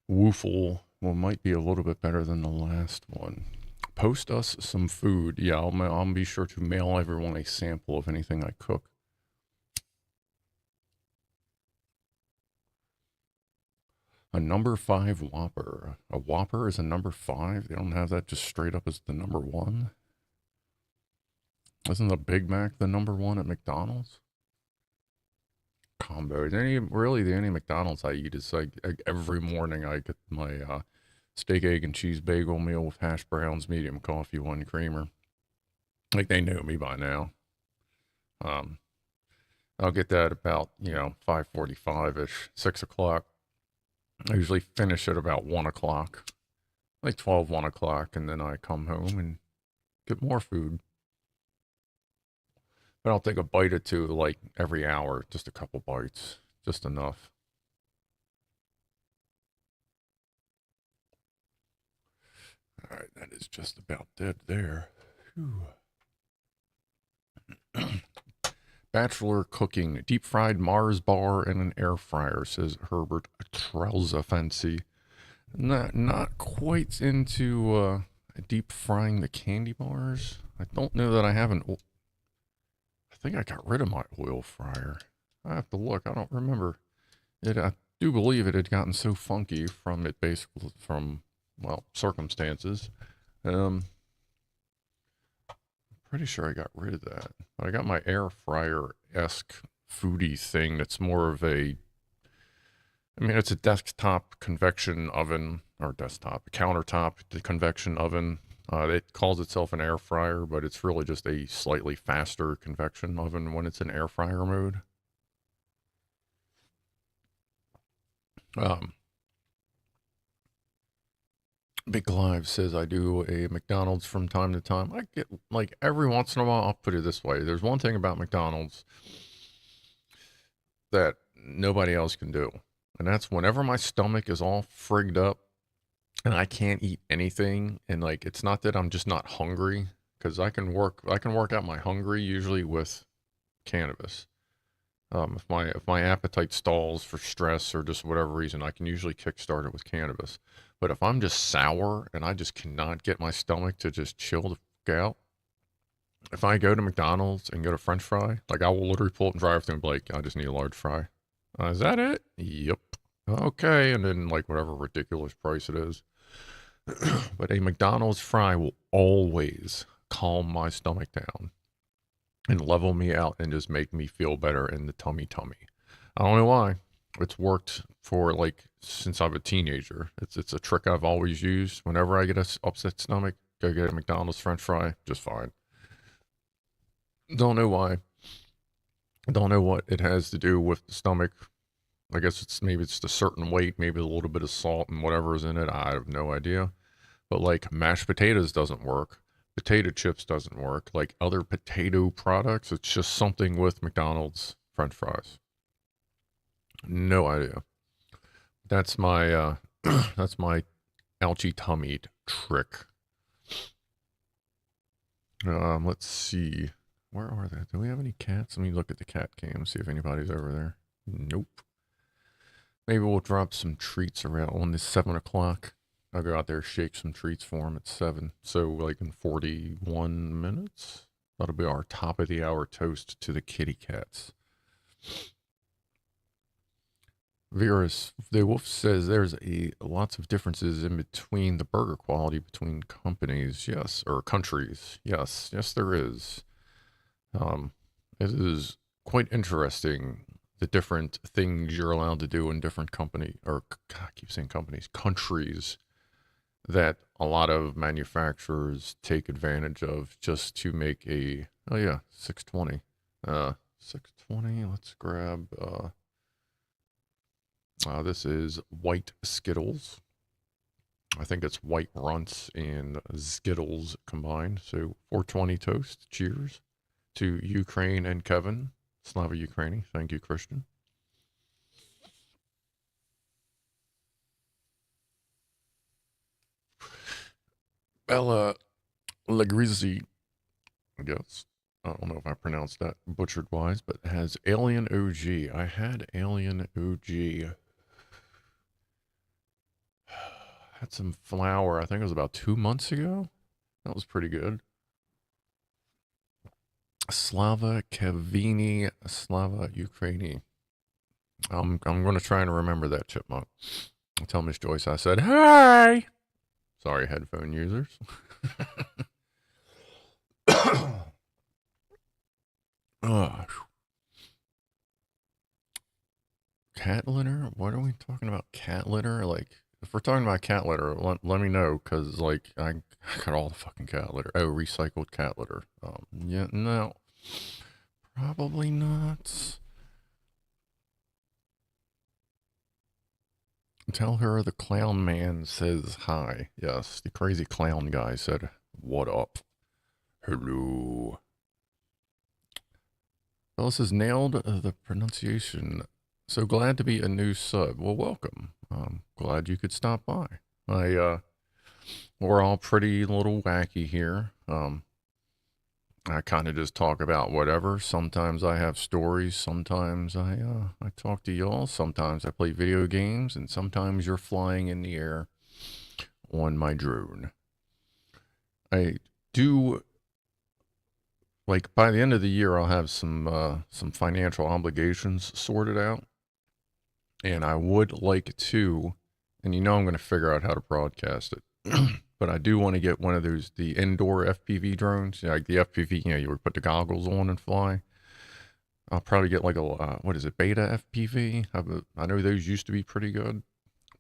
woofle might be a little bit better than the last one. Post us some food. Yeah, I'll be sure to mail everyone a sample of anything I cook. A number 5 Whopper. A Whopper is a number 5? They don't have that just straight up as the number 1? Isn't the Big Mac the number 1 at McDonald's? Combos. The only McDonald's I eat is like every morning I get my steak, egg, and cheese bagel meal with hash browns, medium coffee, 1 creamer. Like they know me by now. I'll get that about 5:45ish, 6 o'clock. I usually finish at about 1 o'clock, like 12, 1 o'clock, and then I come home and get more food. But I'll take a bite or two like every hour, just a couple bites, just enough. All right, that is just about dead there. Bachelor cooking, deep fried Mars bar in an air fryer, says Herbert Trouser Fancy. Not quite into deep frying the candy bars. I don't know that I haven't. I think I got rid of my oil fryer. I have to look. I don't remember it. I do believe it had gotten so funky from circumstances. Pretty sure I got rid of that. But I got my air fryer-esque foodie thing that's more of a, I mean, it's a desktop convection oven, or desktop, countertop the convection oven. It calls itself an air fryer, but it's really just a slightly faster convection oven when it's in air fryer mode. Um, Big Clive says I do a McDonald's from time to time. I get, like, every once in a while, I'll put it this way. There's one thing about McDonald's that nobody else can do. And that's whenever my stomach is all frigged up and I can't eat anything, and like it's not that I'm just not hungry, because I can work out my hungry usually with cannabis. If my appetite stalls for stress or just whatever reason, I can usually kickstart it with cannabis. But if I'm just sour and I just cannot get my stomach to just chill the fuck out, if I go to McDonald's and get a French fry, like I will literally pull it in drive through and be like, I just need a large fry. Is that it? Yep. Okay, and then like whatever ridiculous price it is. But a McDonald's fry will always calm my stomach down and level me out and just make me feel better in the tummy. I don't know why. It's worked for like since I'm a teenager. It's a trick I've always used. Whenever I get a upset stomach, go get a McDonald's French fry, just fine. Don't know why. Don't know what it has to do with the stomach. I guess maybe it's the certain weight, maybe a little bit of salt and whatever is in it. I have no idea. But like mashed potatoes doesn't work. Potato chips doesn't work. Like other potato products, it's just something with McDonald's French fries. No idea. That's my that's my ouchie tummy trick. Let's see. Where are they? Do we have any cats? Let me look at the cat cam, see if anybody's over there. Nope. Maybe we'll drop some treats around on this 7 o'clock. I'll go out there, shake some treats for them at 7. So, like in 41 minutes, that'll be our top of the hour toast to the kitty cats. Virus the Wolf says there's lots of differences in between the burger quality between companies. Yes, or countries. Yes, there is. Um, it is quite interesting the different things you're allowed to do in different God, I keep saying companies, countries that a lot of manufacturers take advantage of just to make oh yeah, 620. 620, let's grab, this is white Skittles. I think it's white runts and Skittles combined. So 420 toast. Cheers to Ukraine and Kevin. Slava Ukraini. Thank you, Christian. Bella Legrizzi, I guess. I don't know if I pronounced that butchered wise, but has Alien OG. I had Alien OG. Had some flour. I think it was about 2 months ago. That was pretty good. Slava Kevini, Slava Ukraini. I'm going to try and remember that, Chipmunk. I'll tell Miss Joyce I said, hi. Sorry, headphone users. Oh, cat litter? What are we talking about? Cat litter? Like, if we're talking about cat litter, let me know, because, like, I got all the fucking cat litter. Oh, recycled cat litter. Yeah, no. Probably not. Tell her the clown man says hi. Yes, the crazy clown guy said, what up? Hello. Phyllis has nailed the pronunciation. So glad to be a new sub. Well, welcome. Glad you could stop by. We're all pretty little wacky here. I kind of just talk about whatever. Sometimes I have stories. Sometimes I talk to y'all. Sometimes I play video games, and sometimes you're flying in the air on my drone. I do, like, by the end of the year, I'll have some financial obligations sorted out, and I would like to, and I'm going to figure out how to broadcast it. but I do want to get one of those, the indoor FPV drones, like the FPV, you would put the goggles on and fly. I'll probably get like a, what is it, Beta FPV? I know those used to be pretty good,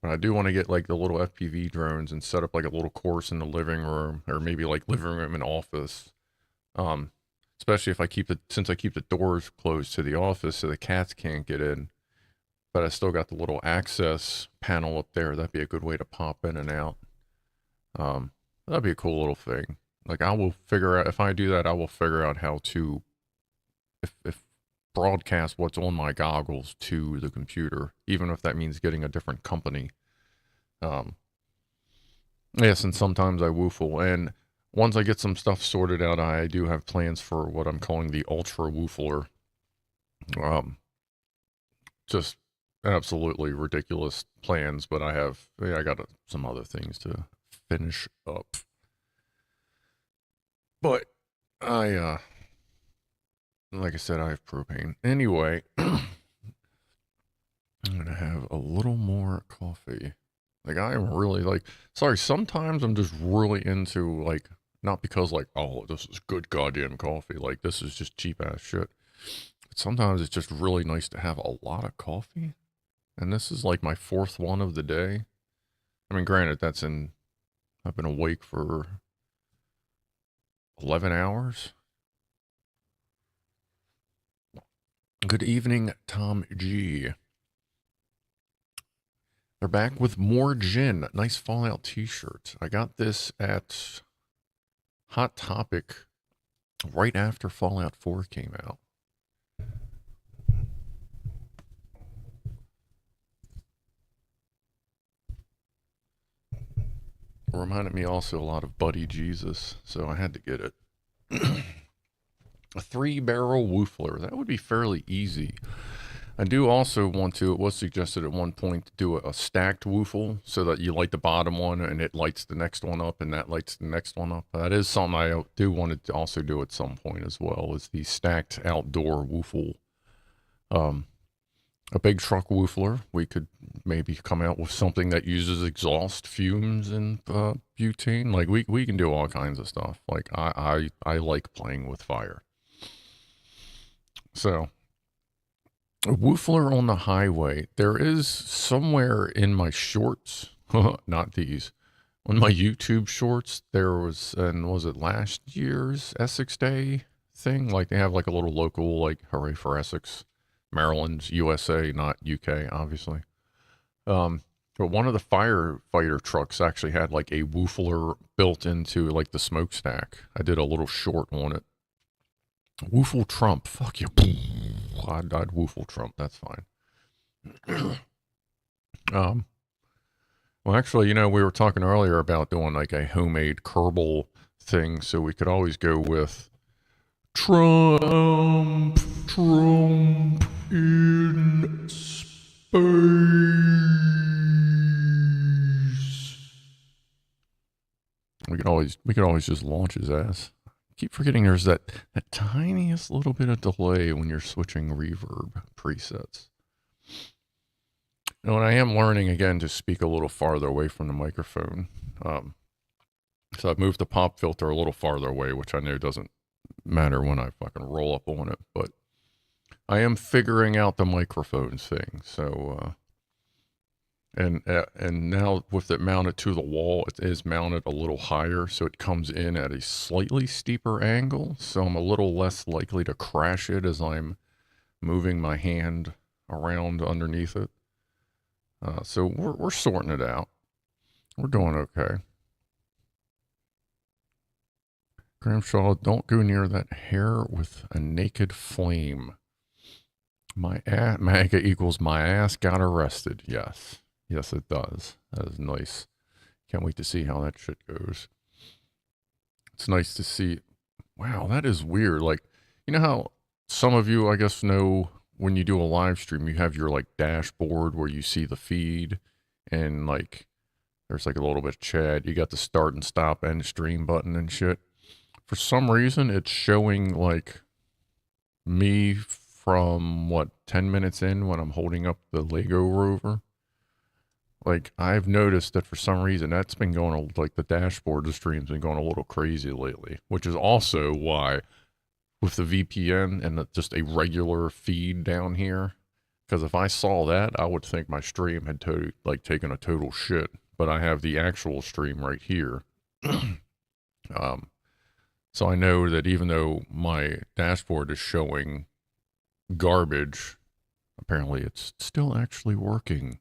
but I do want to get like the little FPV drones and set up like a little course in the living room, or maybe like living room and office. Um, Especially if since I keep the doors closed to the office so the cats can't get in, but I still got the little access panel up there. That'd be a good way to pop in and out. That'd be a cool little thing. Like I will figure out, if I do that, I will figure out how to, if broadcast what's on my goggles to the computer, even if that means getting a different company. Yes, and sometimes I woofle. And once I get some stuff sorted out, I do have plans for what I'm calling the Ultra Woofler. Just absolutely ridiculous plans, but I got some other things to finish up. But like I said, I have propane. Anyway, I'm gonna have a little more coffee. Like I am really like, sorry, sometimes I'm just really into like, not because like, oh, this is good goddamn coffee. Like this is just cheap ass shit. But sometimes it's just really nice to have a lot of coffee. And this is like my fourth one of the day. I mean, granted, I've been awake for 11 hours. Good evening, Tom G. They're back with more gin. Nice Fallout t-shirt. I got this at Hot Topic right after Fallout 4 came out. It reminded me also a lot of Buddy Jesus, so I had to get it. A 3-barrel woofler. That would be fairly easy. I do also want to, it was suggested at one point to do a stacked woofle so that you light the bottom one and it lights the next one up and that lights the next one up. That is something I do want to also do at some point as well, is the stacked outdoor woofle. A big truck woofler. We could maybe come out with something that uses exhaust fumes and butane. Like we can do all kinds of stuff. Like I like playing with fire. So a woofler on the highway. There is somewhere in my shorts, not these, on my YouTube shorts, there was, and was it last year's Essex Day thing? Like they have like a little local, like hooray for Essex, Maryland, USA, not UK, obviously. But one of the firefighter trucks actually had like a woofler built into like the smokestack. I did a little short on it. Woofle Trump. Fuck you. I'd woofle Trump. That's fine. Well, actually, we were talking earlier about doing like a homemade Kerbal thing, so we could always go with Trump in space. We could always just launch his ass. Keep forgetting there's that tiniest little bit of delay when you're switching reverb presets. And I am learning again to speak a little farther away from the microphone. So I've moved the pop filter a little farther away, which I know doesn't matter when I fucking roll up on it, but I am figuring out the microphone thing. So, and now with it mounted to the wall, it is mounted a little higher, so it comes in at a slightly steeper angle. So I'm a little less likely to crash it as I'm moving my hand around underneath it. So we're sorting it out. We're doing okay. Gramshaw, don't go near that hair with a naked flame. MAGA equals my ass got arrested. Yes. Yes, it does. That is nice. Can't wait to see how that shit goes. It's nice to see. Wow, that is weird. Like, you know how some of you, I guess, know when you do a live stream, you have your like dashboard where you see the feed and like there's like a little bit of chat. You got the start and stop end stream button and shit. For some reason, it's showing like me from 10 minutes in when I'm holding up the Lego rover. Like I've noticed that for some reason that's been going like the dashboard, the stream's been going a little crazy lately, which is also why with the VPN and just a regular feed down here. Because if I saw that, I would think my stream had taken a total shit. But I have the actual stream right here. um, so I know that even though my dashboard is showing garbage, apparently it's still actually working.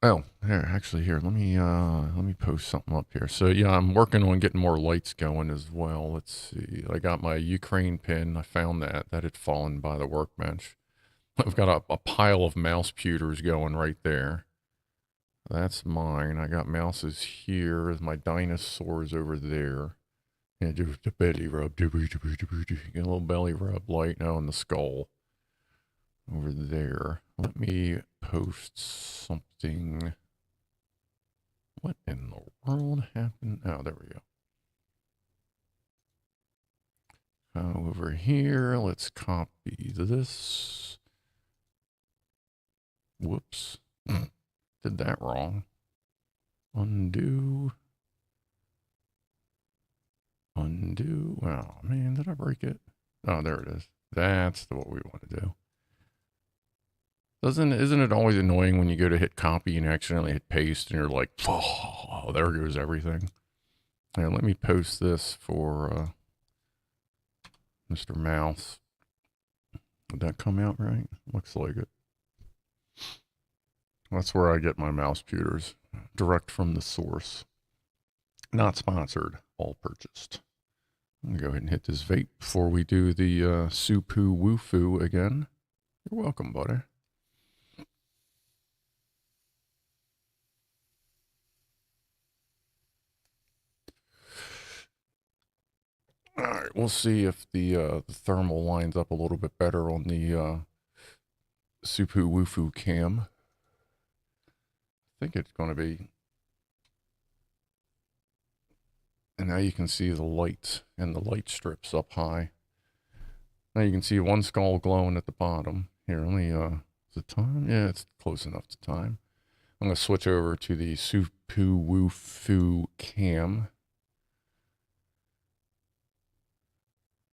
Oh, here, let me post something up here. So yeah, I'm working on getting more lights going as well. Let's see. I got my Ukraine pin. I found that had fallen by the workbench. I've got a pile of mouse pewters going right there. That's mine. I got mouses here. My dinosaurs over there. And do the belly rub. Get a little belly rub light now on the skull over there. Let me post something. What in the world happened? Oh, there we go. Over here, let's copy this. Whoops. Did that wrong. Undo. Undo. Oh, man, did I break it? Oh, there it is. That's what we want to do. Isn't it always annoying when you go to hit copy and accidentally hit paste and you're like, oh, there goes everything. Here, let me post this for Mr. Mouse. Did that come out right? Looks like it. That's where I get my mouse pewters, direct from the source. Not sponsored, all purchased. I'm going to go ahead and hit this vape before we do the Supu Wufu again. You're welcome, buddy. All right, we'll see if the thermal lines up a little bit better on the Supu Wufu cam. I think it's going to be. And now you can see the light and the light strips up high. Now you can see one skull glowing at the bottom. Here, let me, is it time? Yeah, it's close enough to time. I'm going to switch over to the Supu Wufu cam.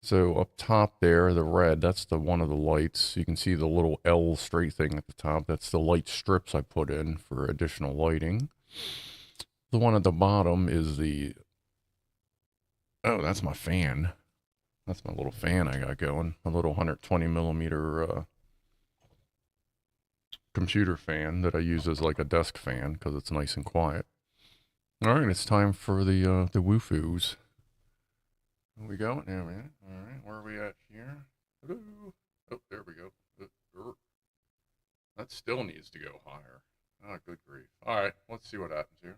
So up top there, the red, that's the one of the lights. You can see the little L straight thing at the top. That's the light strips I put in for additional lighting. The one at the bottom is the, oh, that's my fan. That's my little fan I got going. A little 120 millimeter computer fan that I use as like a desk fan because it's nice and quiet. All right, it's time for the woofus. Here we go. There we are. All right, where are we at here? Hello. Oh, there we go. That still needs to go higher. Oh, good grief. All right, let's see what happens here.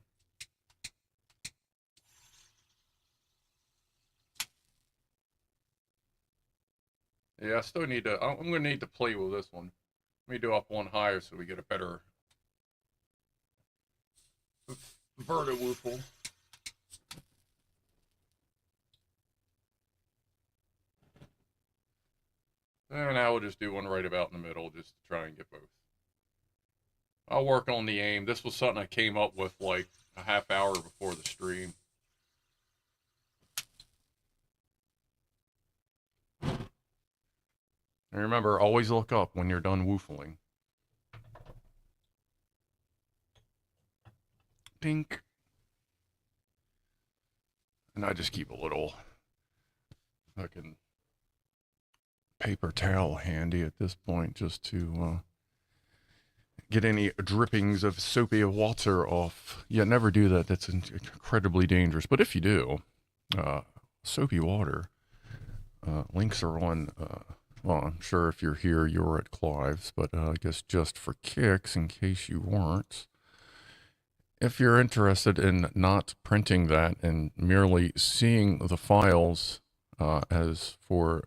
Yeah, I still need to, I'm going to need to play with this one. Let me do up one higher so we get a better vertiwoofle. And now we'll just do one right about in the middle just to try and get both. I'll work on the aim. This was something I came up with like a half hour before the stream. And remember, always look up when you're done woofling. Dink. And I just keep a little fucking paper towel handy at this point just to get any drippings of soapy water off. Yeah, never do that. That's incredibly dangerous. But if you do, soapy water, links are on, well, I'm sure if you're here, you're at Clive's, but I guess just for kicks, in case you weren't, if you're interested in not printing that and merely seeing the files as for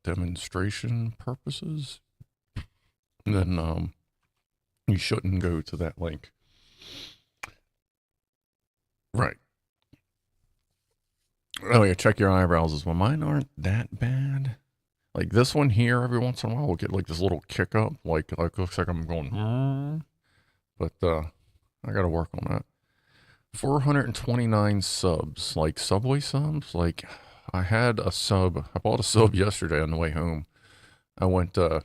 demonstration purposes, then you shouldn't go to that link. Right. Oh yeah, check your eyebrows as well. Mine aren't that bad. Like this one here, every once in a while, will get like this little kick up, like looks like I'm going, but I got to work on that. 429 subs, like Subway subs. Like I had a sub. I bought a sub yesterday on the way home. I went. I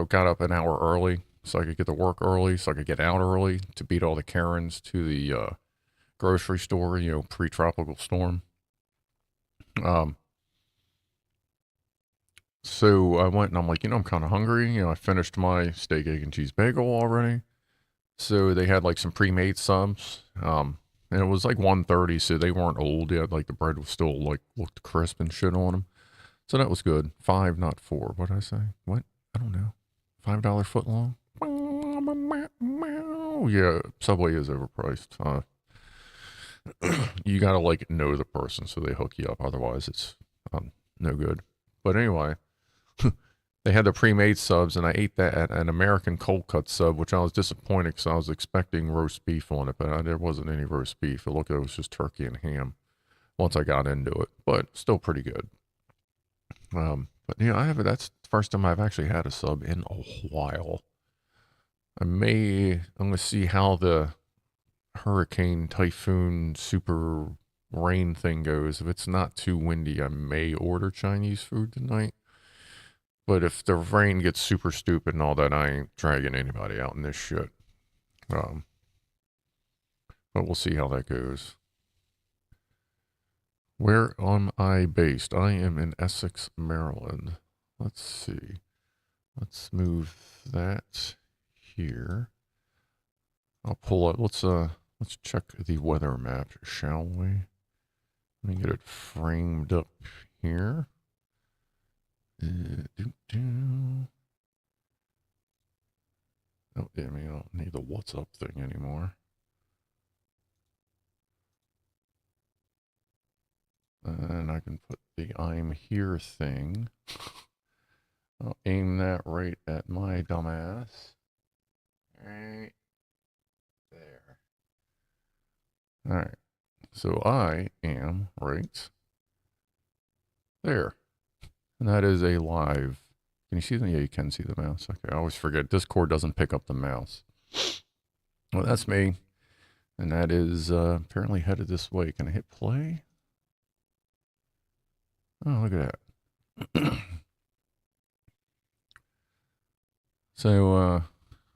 got up an hour early so I could get to work early, so I could get out early to beat all the Karens to the grocery store. You know, pre-tropical storm. Um, so I went and I'm like, I'm kind of hungry. I finished my steak, egg, and cheese bagel already. So they had like some pre-made subs. And it was like 1:30, so they weren't old yet. Like the bread was still like looked crisp and shit on them. So that was good. 5, not 4. What did I say? What? I don't know. $5 foot long. Yeah, Subway is overpriced. You gotta like know the person so they hook you up. Otherwise, it's no good. But anyway, they had the pre-made subs, and I ate that at an American cold cut sub, which I was disappointed because I was expecting roast beef on it, but there wasn't any roast beef. It looked like it was just turkey and ham once I got into it, but still pretty good. But yeah, that's the first time I've actually had a sub in a while. I'm gonna see how the hurricane, typhoon, super rain thing goes. If it's not too windy, I may order Chinese food tonight. But if the rain gets super stupid and all that, I ain't dragging anybody out in this shit. But we'll see how that goes. Where am I based? I am in Essex, Maryland. Let's see. Let's move that here. I'll pull it. Let's check the weather map, shall we? Let me get it framed up here. Oh, damn, I don't need the what's up thing anymore. And I can put the I'm here thing. I'll aim that right at my dumbass. Right there. All right. So I am right there. And that is a live. Can you see them? Yeah, you can see the mouse. Okay, I always forget. Discord doesn't pick up the mouse. Well, that's me. And that is apparently headed this way. Can I hit play? Oh, look at that. So,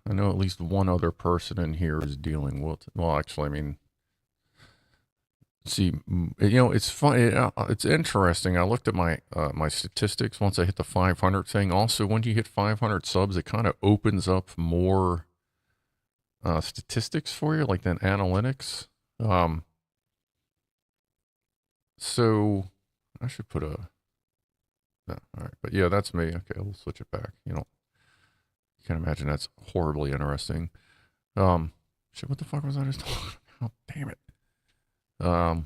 I know at least one other person in here is dealing with, well, actually, I mean, see, it's fun. It's interesting. I looked at my my statistics once I hit the 500 thing. Also, when you hit 500 subs, it kind of opens up more statistics for you, like than analytics. So I should put a. No, all right, but yeah, that's me. Okay, we'll switch it back. You can't imagine that's horribly interesting. Shit, what the fuck was I just talking about? Damn it. I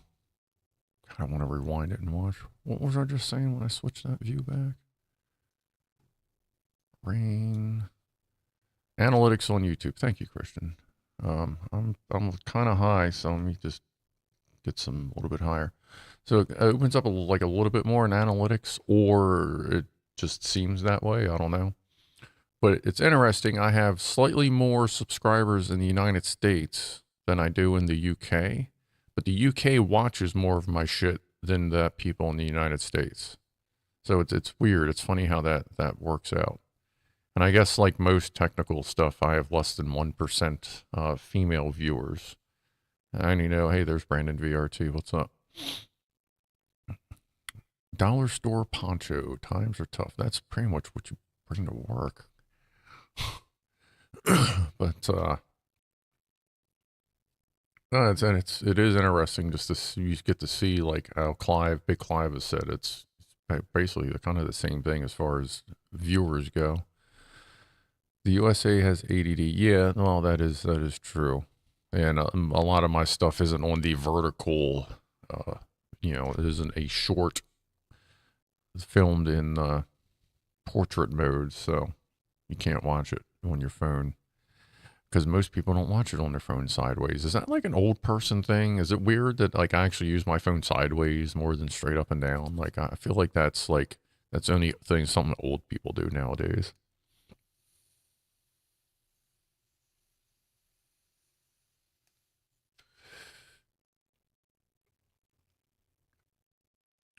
want to rewind it and watch. What was I just saying when I switched that view back? Rain. Analytics on YouTube. Thank you, Christian. I'm kind of high, so let me just get some a little bit higher. So it opens up a little bit more in analytics, or it just seems that way. I don't know. But it's interesting. I have slightly more subscribers in the United States than I do in the UK. But the UK watches more of my shit than the people in the United States. So it's weird. It's funny how that works out. And I guess like most technical stuff, I have less than 1% female viewers. And hey, there's Brandon VRT. What's up? Dollar store poncho. Times are tough. That's pretty much what you bring to work. But it is interesting just to see, you get to see like how Big Clive has said it's basically kind of the same thing as far as viewers go. The USA has ADD. Yeah, well, that is true, and a lot of my stuff isn't on the vertical. It isn't a short. It's filmed in portrait mode, so you can't watch it on your phone. Because most people don't watch it on their phone sideways. Is that like an old person thing? Is it weird that like I actually use my phone sideways more than straight up and down? Like I feel like that's like That's the only thing, something that old people do nowadays.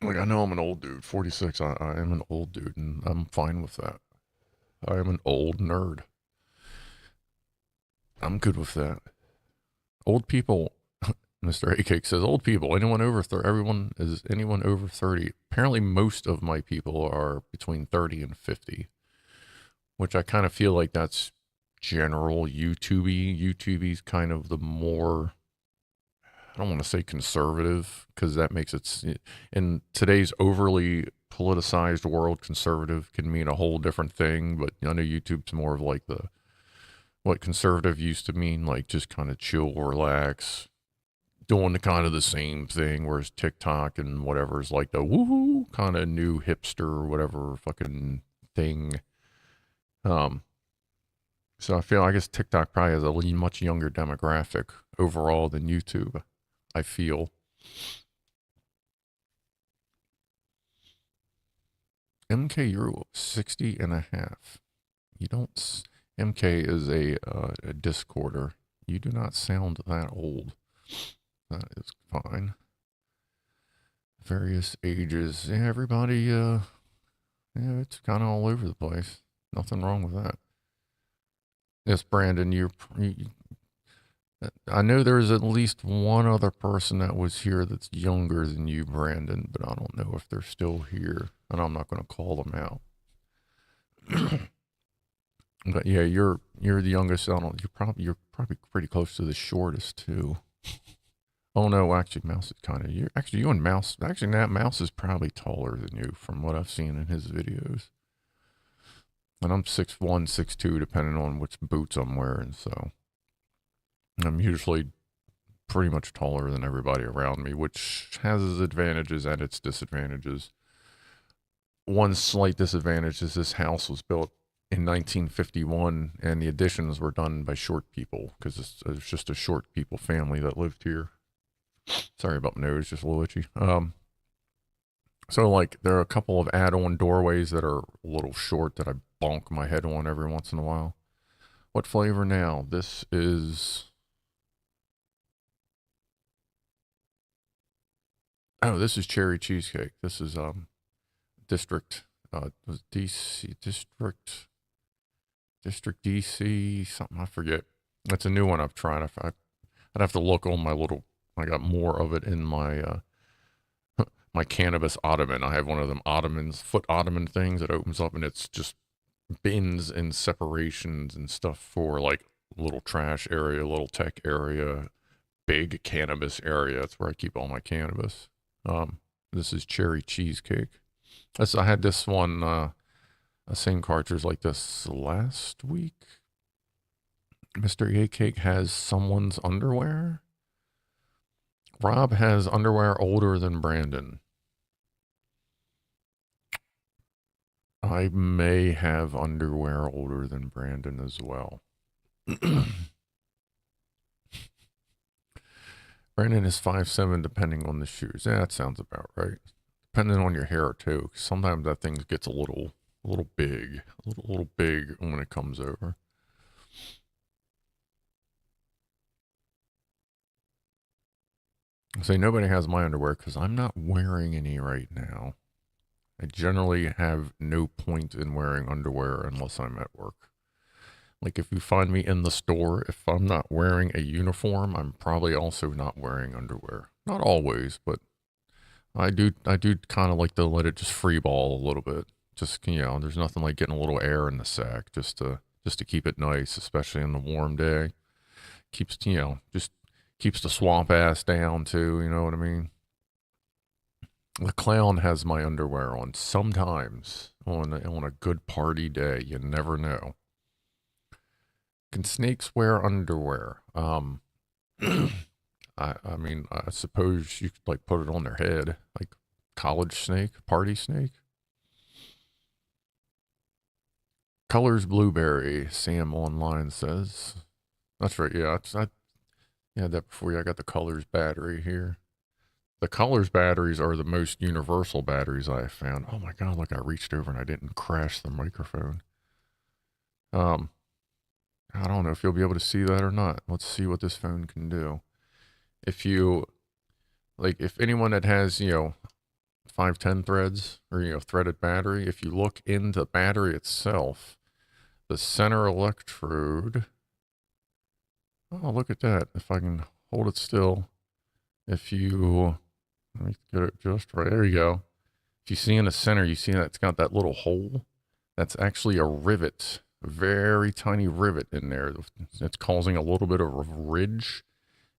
Like, I know I'm an old dude, 46. I am an old dude, and I'm fine with that. I am an old nerd. I'm good with that. Old people, Mr. A Cake says, old people, anyone over 30, everyone is anyone over 30. Apparently, most of my people are between 30 and 50, which I kind of feel like that's general YouTubey. YouTubey's kind of the more, I don't want to say conservative because that makes it, in today's overly politicized world, conservative can mean a whole different thing. But I know YouTube's more of like the, what conservative used to mean, like just kind of chill, relax, doing the kind of the same thing, whereas TikTok and whatever is like the woohoo kind of new hipster whatever fucking thing. Um, so I feel, I guess TikTok probably has a much younger demographic overall than YouTube. I feel. MK, you're 60 and a half. You don't. MK is a Discorder. You do not sound that old. That is fine. Various ages. Yeah, everybody, yeah, it's kind of all over the place. Nothing wrong with that. Yes, Brandon, I know there's at least one other person that was here that's younger than you, Brandon, but I don't know if they're still here, and I'm not going to call them out. But yeah, you're the youngest. I don't. You're probably pretty close to the shortest too. Oh no, actually, Mouse is kind of you. Actually, you and Mouse. Actually, that Mouse is probably taller than you from what I've seen in his videos. And I'm 6'1", 6'2", depending on which boots I'm wearing. So I'm usually pretty much taller than everybody around me, which has its advantages and its disadvantages. One slight disadvantage is this house was built in 1951, and the additions were done by short people because it's just a short people family that lived here. Sorry about my nose, just a little itchy. So like there are a couple of add-on doorways that are a little short that I bonk my head on every once in a while. What flavor now? This is, oh, this is cherry cheesecake. This is district DC district DC something, I forget. That's a new one I've tried. I'd have to look on my little. I got more of it in my my cannabis ottoman. I have one of them ottomans, foot ottoman things that opens up and it's just bins and separations and stuff for like little trash area, little tech area, big cannabis area. That's where I keep all my cannabis. This is cherry cheesecake. I had this one, a same cartridge like this last week. Mr. A Cake has someone's underwear. Rob has underwear older than Brandon. I may have underwear older than Brandon as well. Brandon is 5'7", depending on the shoes. Yeah, that sounds about right. Depending on your hair too. Sometimes that thing gets a little big, a little big when it comes over. I say nobody has my underwear because I'm not wearing any right now. I generally have no point in wearing underwear unless I'm at work. Like if you find me in the store, if I'm not wearing a uniform, I'm probably also not wearing underwear. Not always, but I do kind of like to let it just free ball a little bit. Just, there's nothing like getting a little air in the sack just to keep it nice, especially in the warm day. Keeps, just keeps the swamp ass down too, you know what I mean? The clown has my underwear on sometimes on a good party day. You never know. Can snakes wear underwear? I mean, I suppose you could like put it on their head, like college snake, party snake. Colors blueberry, Sam online says. That's right. Yeah, I had that before. Yeah, I got the colors battery here. the colors batteries are the most universal batteries I have found. Oh my God, look, I reached over and I didn't crash the microphone. Um, I don't know if you'll be able to see that or not. Let's see what this phone can do. If you, like, if anyone that has, 510 threads or, threaded battery, if you look in the battery itself, the center electrode, oh, look at that. If I can hold it still, if you, let me get it just right. There you go. If you see in the center, you see that it's got that little hole. That's actually a rivet, a very tiny rivet in there. It's causing a little bit of a ridge.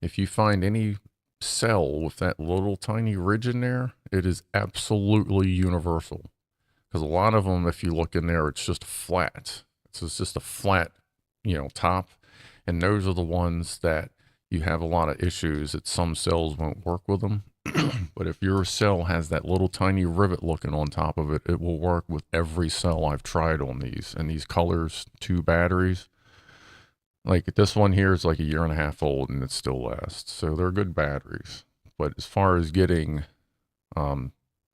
If you find any cell with that little tiny ridge in there, it is absolutely universal. Because a lot of them, if you look in there, it's just flat. It's just a flat, top. And those are the ones that you have a lot of issues that some cells won't work with them. But if your cell has that little tiny rivet looking on top of it, it will work with every cell I've tried on these. And these Colors 2 batteries, like this one here is like a year and a half old and it still lasts. So they're good batteries. But as far as getting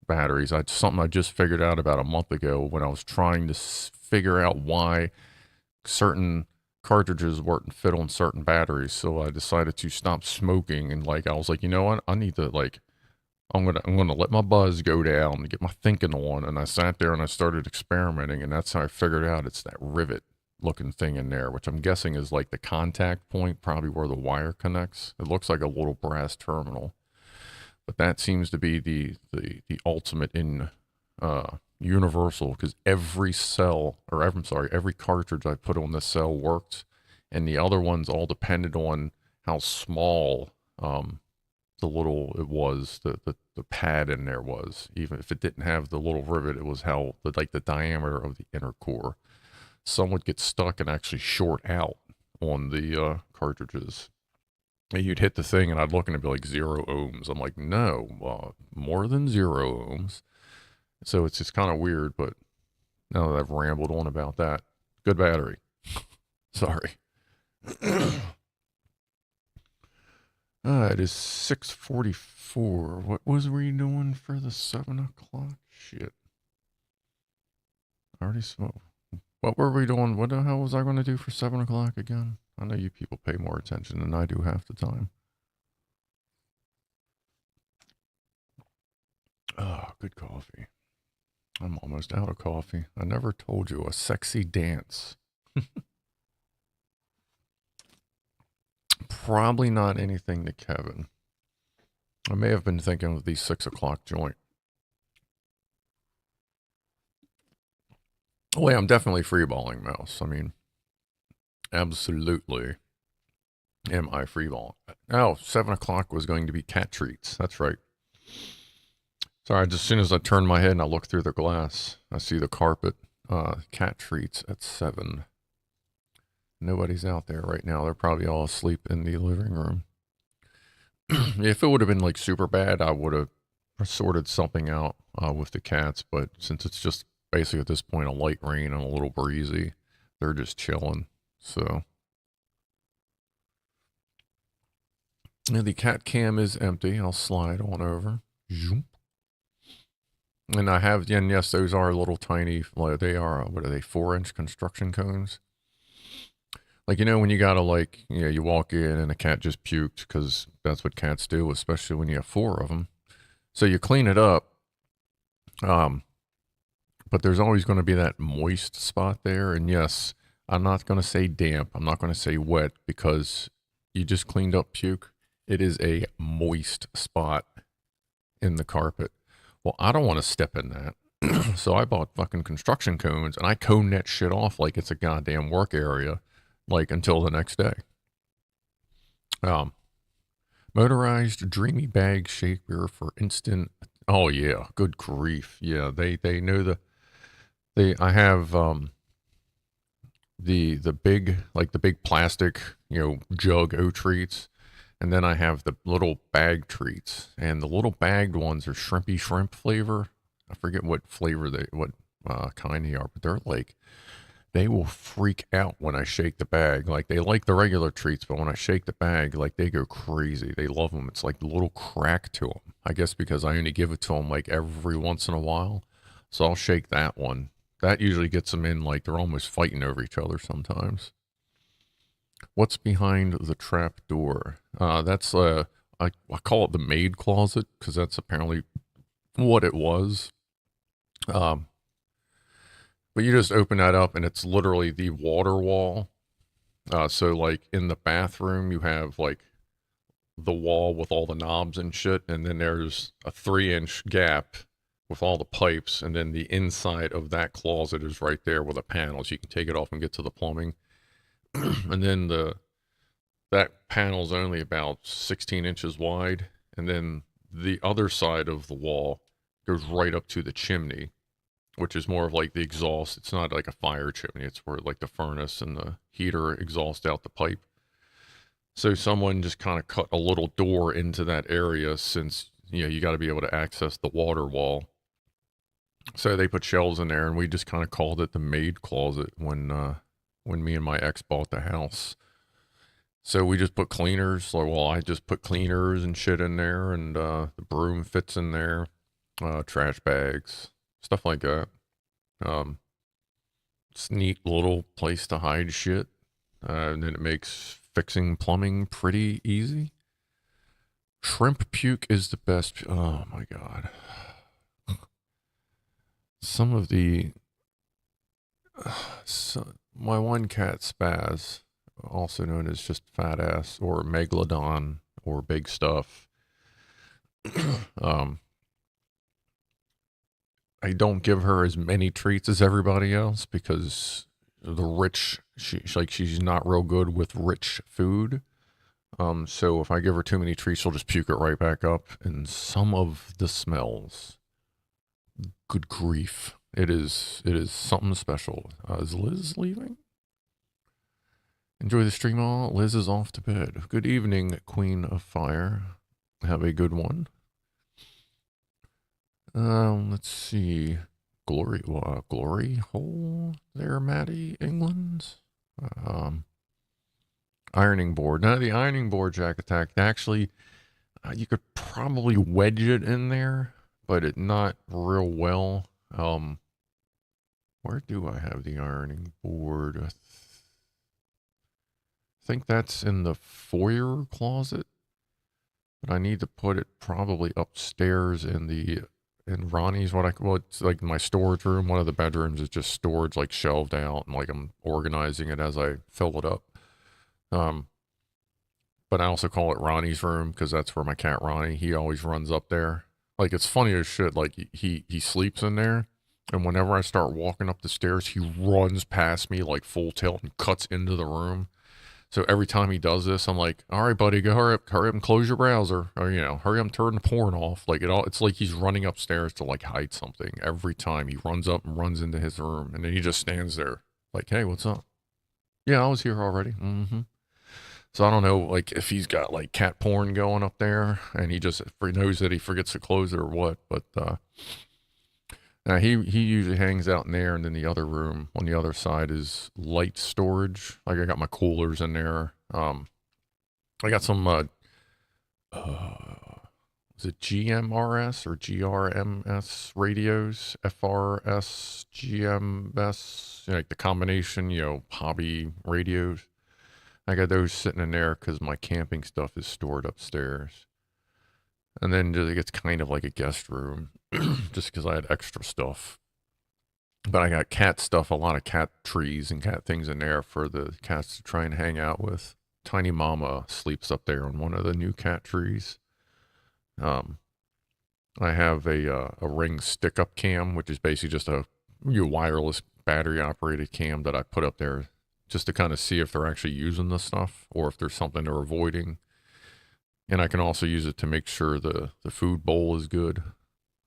batteries, something I just figured out about a month ago when I was trying to figure out why certain cartridges wouldn't fit on certain batteries. So I decided to stop smoking, and I was like, you know what? I need to I'm gonna let my buzz go down and get my thinking on. And I sat there and I started experimenting, and that's how I figured out it's that rivet looking thing in there, which I'm guessing is like the contact point, probably where the wire connects. It looks like a little brass terminal, but that seems to be the ultimate in universal, because every cell, or I'm sorry, every cartridge I put on this cell worked, and the other ones all depended on how small the little it was, the pad in there was. Even if it didn't have the little rivet, it was how the diameter of the inner core. Some would get stuck and actually short out on the cartridges. And you'd hit the thing, and I'd look and it'd be like 0 ohms. I'm like, no, more than 0 ohms. So it's just kind of weird, but now that I've rambled on about that, good battery. Sorry. It is 6:44. What was we doing for the 7 o'clock? Shit. I already smoked. What were we doing? What the hell was I going to do for 7 o'clock again? I know you people pay more attention than I do half the time. Oh, good coffee. I'm almost out of coffee. I never told you a sexy dance. Probably not anything to Kevin. I may have been thinking of the 6 o'clock joint. Well, yeah, I'm definitely freeballing, Mouse. I mean, absolutely am I freeballing. Oh, 7 o'clock was going to be cat treats. That's right. Sorry, just as soon as I turn my head and I look through the glass, I see the carpet. Cat treats at 7. Nobody's out there right now. They're probably all asleep in the living room. If it would have been like super bad, I would have sorted something out with the cats. But since it's just basically at this point a light rain and a little breezy, they're just chilling. So and the cat cam is empty. I'll slide on over. And I have, and yes, those are little tiny, they are, what are they, 4-inch construction cones? Like, when you gotta you walk in and a cat just puked, because that's what cats do, especially when you have 4 of them. So you clean it up, but there's always going to be that moist spot there. And yes, I'm not going to say damp. I'm not going to say wet, because you just cleaned up puke. It is a moist spot in the carpet. Well, I don't want to step in that. So I bought fucking construction cones, and I cone that shit off like it's a goddamn work area, until the next day. Motorized dreamy bag shaper for instant. Oh yeah, good grief. Yeah, they know I have the big, the big plastic, jug O treats. And then I have the little bag treats, and the little bagged ones are shrimpy shrimp flavor. I forget what flavor what kind they are, but they're they will freak out when I shake the bag. Like they like the regular treats, but when I shake the bag, like they go crazy. They love them. It's like a little crack to them. I guess because I only give it to them like every once in a while. So I'll shake that one. That usually gets them in like they're almost fighting over each other sometimes. What's behind the trap door? That's I call it the maid closet because that's apparently what it was. Um, but you just open that up and it's literally the water wall. So like in the bathroom, you have like the wall with all the knobs and shit, and then there's a 3-inch gap with all the pipes, and then the inside of that closet is right there with the panels. You can take it off and get to the plumbing, and then that panel's only about 16 inches wide, and then the other side of the wall goes right up to the chimney, which is more of like the exhaust. It's not like a fire chimney. It's where like the furnace and the heater exhaust out the pipe. So someone just kind of cut a little door into that area since, you got to be able to access the water wall. So they put shelves in there and we just kind of called it the maid closet when me and my ex bought the house. So we just put cleaners. Like, well, I just put cleaners and shit in there, and the broom fits in there, trash bags, stuff like that. It's a neat little place to hide shit. And then it makes fixing plumbing pretty easy. Shrimp puke is the best. Oh my God. Some of the. My one cat, Spaz, also known as just fat ass or megalodon or big stuff. I don't give her as many treats as everybody else because she's not real good with rich food. So if I give her too many treats, she'll just puke it right back up. And some of the smells, good grief, it is something special. Is Liz leaving? Enjoy the stream all. Liz is off to bed. Good evening, Queen of Fire. Have a good one. Let's see. Glory hole there, Maddie, England. Ironing board. Now, the ironing board, Jack Attack, actually, you could probably wedge it in there, but it not real well. Where do I have the ironing board? I think that's in the foyer closet, but I need to put it probably upstairs in Ronnie's, it's like my storage room. One of the bedrooms is just storage, like shelved out, and like I'm organizing it as I fill it up. But I also call it Ronnie's room because that's where my cat Ronnie, he always runs up there. Like it's funny as shit. Like he sleeps in there, and whenever I start walking up the stairs, he runs past me like full tilt and cuts into the room. So every time he does this, I'm like, all right, buddy, go hurry up and close your browser. Or, hurry up and turn the porn off. Like it's like he's running upstairs to like hide something. Every time he runs up and runs into his room, and then he just stands there like, hey, what's up? Yeah, I was here already. Mm-hmm. So I don't know, like if he's got like cat porn going up there and he just knows that he forgets to close it or what. But now he usually hangs out in there, and then the other room on the other side is light storage. Like I got my coolers in there. I got some is it GMRS or GRMS radios? FRS, GMS, like the combination, hobby radios. I got those sitting in there because my camping stuff is stored upstairs. And then it's kind of like a guest room just because I had extra stuff. But I got cat stuff, a lot of cat trees and cat things in there for the cats to try and hang out with. Tiny Mama sleeps up there on one of the new cat trees. I have a Ring stick-up cam, which is basically just a wireless battery-operated cam that I put up there just to kind of see if they're actually using the stuff or if there's something they're avoiding. And I can also use it to make sure the food bowl is good.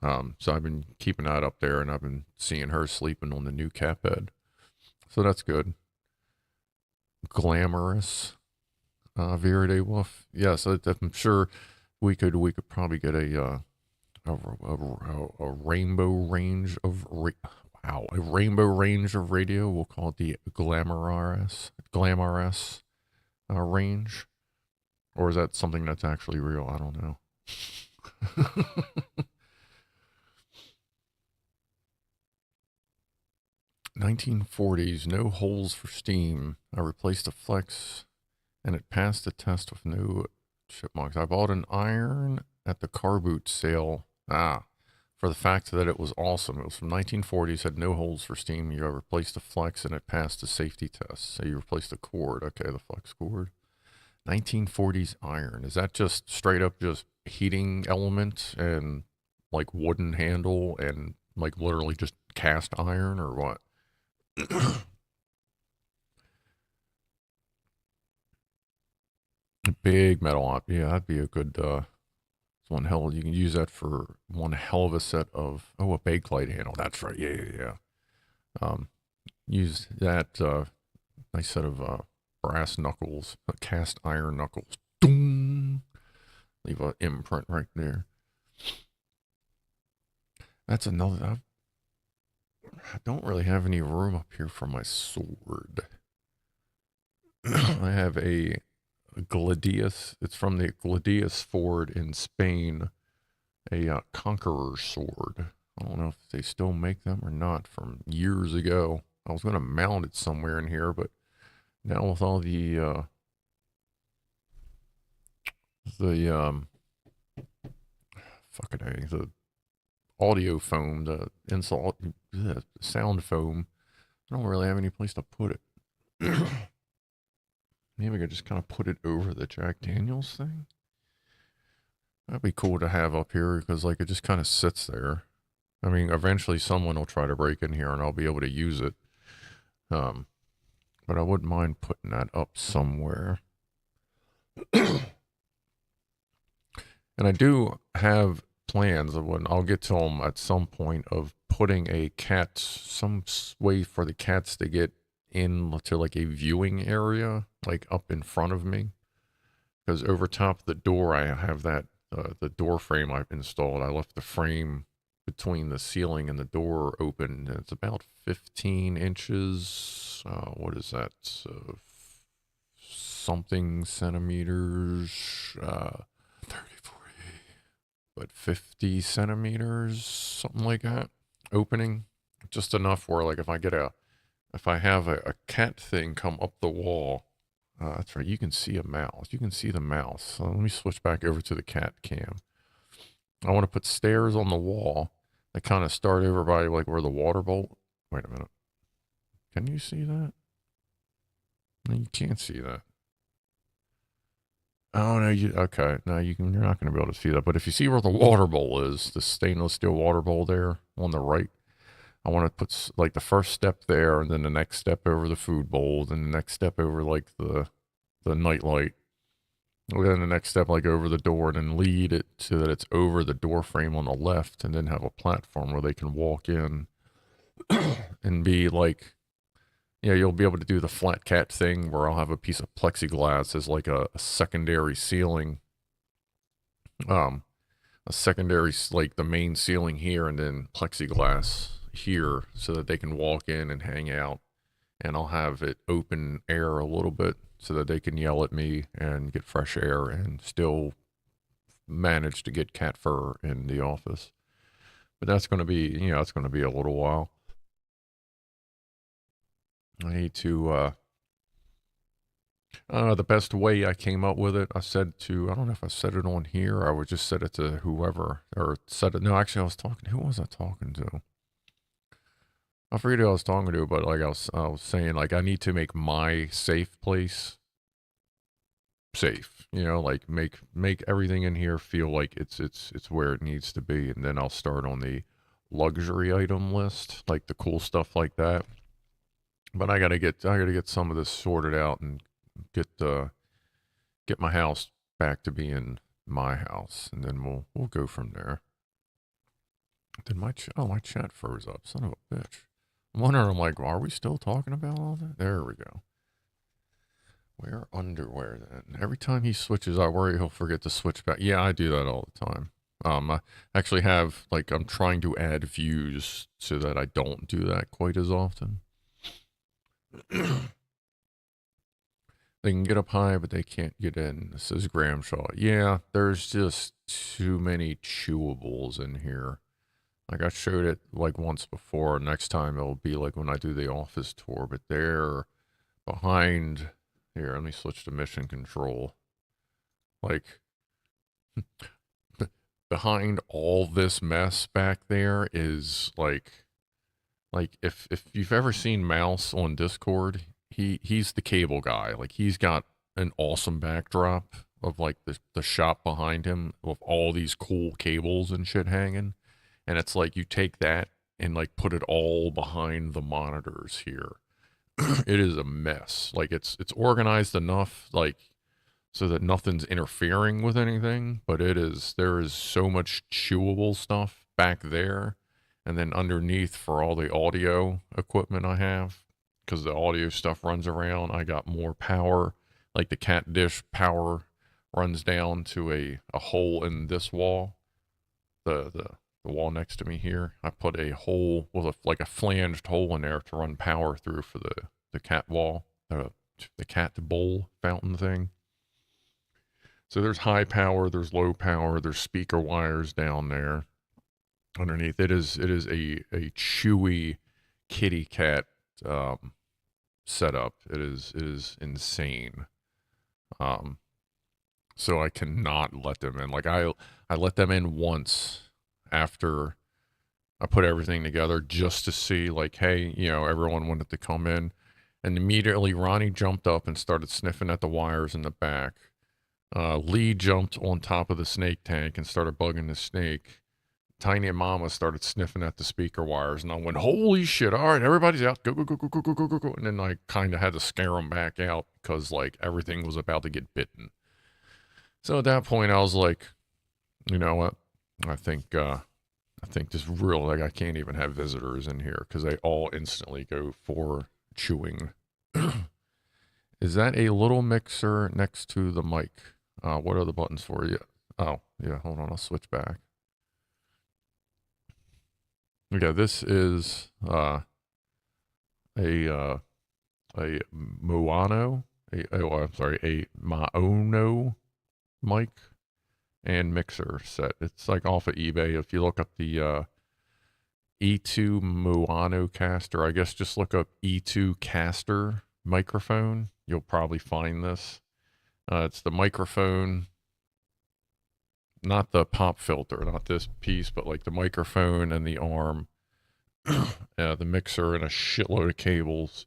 So I've been keeping that up there, and I've been seeing her sleeping on the new cat bed. So that's good. Glamorous. Viridae Wolf. Yes, I'm sure we could probably get a rainbow range of wow, a rainbow range of radio. We'll call it the Glam RS range. Or is that something that's actually real? I don't know. 1940s, no holes for steam. I replaced a flex and it passed the test with no chipmunks. I bought an iron at the car boot sale. For the fact that it was awesome. It was from 1940s, had no holes for steam. You replaced the flex and it passed the safety test. So you replaced the cord. Okay, the flex cord. 1940s iron. Is that just straight up just heating element and like wooden handle and like literally just cast iron or what? Big metal op. Yeah, that'd be a good one hell. You can use that for one hell of a set of a Bakelite handle. That's right. Yeah. Use that nice set of brass knuckles, cast iron knuckles. Doom. Leave an imprint right there. That's another. I don't really have any room up here for my sword. I have a Gladius. It's from the Gladius Ford in Spain. A Conqueror sword. I don't know if they still make them or not from years ago. I was going to mount it somewhere in here, but now with all the audio foam, the insult, sound foam, I don't really have any place to put it. Maybe I could just kind of put it over the Jack Daniels thing. That'd be cool to have up here because like it just kind of sits there. I mean, eventually someone will try to break in here and I'll be able to use it. But I wouldn't mind putting that up somewhere. And I do have plans of when I'll get to them at some point of putting a cat, some way for the cats to get in to like a viewing area, like up in front of me. Because over top of the door, I have that, the door frame I've installed. I left the frame between the ceiling and the door open. It's about 15 inches. What is that? Something centimeters. 30, 40, but 50 centimeters, something like that. Opening. Just enough where like if I have a cat thing come up the wall, that's right, you can see a mouse. You can see the mouse. So let me switch back over to the cat cam. I want to put stairs on the wall that kind of start over by like where the water bowl. Wait a minute. Can you see that? No, you can't see that. Oh no, okay. No, you're not going to be able to see that. But if you see where the water bowl is, the stainless steel water bowl there on the right, I want to put like the first step there, and then the next step over the food bowl, then the next step over like the night light, and then the next step like over the door, and then lead it so that it's over the door frame on the left, and then have a platform where they can walk in and be like, yeah, you'll be able to do the flat cat thing where I'll have a piece of plexiglass as like a secondary ceiling, a secondary like the main ceiling here, and then plexiglass here so that they can walk in and hang out, and I'll have it open air a little bit so that they can yell at me and get fresh air and still manage to get cat fur in the office. But that's going to be, it's going to be a little while. I need to, the best way I came up with it, I don't know if I said it on here, or I would just said it to whoever, or said it, no, actually who was I talking to? I forget who I was talking to, but like I was saying, like I need to make my safe place safe. Like make everything in here feel like it's where it needs to be, and then I'll start on the luxury item list, like the cool stuff like that. But I gotta get some of this sorted out and get my house back to being my house, and then we'll go from there. Did my chat froze up? Son of a bitch. I'm wondering, I'm like, are we still talking about all that? There we go. Wear underwear then. Every time he switches, I worry he'll forget to switch back. Yeah, I do that all the time. I actually have, like, I'm trying to add views so that I don't do that quite as often. They can get up high, but they can't get in. This is Gramshaw. Yeah, there's just too many chewables in here. Like, I showed it, like, once before. Next time it'll be like when I do the office tour, but they're behind. Here, let me switch to mission control. Like, behind all this mess back there is like if you've ever seen Mouse on Discord, he's the cable guy. Like, he's got an awesome backdrop of like the shop behind him with all these cool cables and shit hanging. And it's like you take that and like put it all behind the monitors here. It is a mess. Like, it's organized enough like so that nothing's interfering with anything, but there is so much chewable stuff back there. And then underneath for all the audio equipment I have, because the audio stuff runs around, I got more power. Like, the cat dish power runs down to a hole in this wall, the wall next to me here. I put a hole with like a flanged hole in there to run power through for the cat wall, the cat bowl fountain thing. So there's high power, there's low power, there's speaker wires down there. Underneath it is a chewy kitty cat setup. It is insane. So I cannot let them in. Like, I let them in once after I put everything together just to see, like, hey, everyone wanted to come in, and immediately Ronnie jumped up and started sniffing at the wires in the back. Lee jumped on top of the snake tank and started bugging the snake. Tiny Mama started sniffing at the speaker wires, and I went, holy shit, all right, everybody's out. Go, go, go, go, go, go, go, go, go. And then I kind of had to scare them back out because, like, everything was about to get bitten. So at that point, I was like, you know what? I think this real, like, I can't even have visitors in here because they all instantly go for chewing. Is that a little mixer next to the mic? What are the buttons for you? Oh, yeah, hold on, I'll switch back. Okay, this is a Moano, a Maono mic and mixer set. It's like off of eBay. If you look up the E2 Moano caster, I guess just look up E2 caster microphone. You'll probably find this. It's the microphone, not the pop filter, not this piece, but like the microphone and the arm, the mixer and a shitload of cables.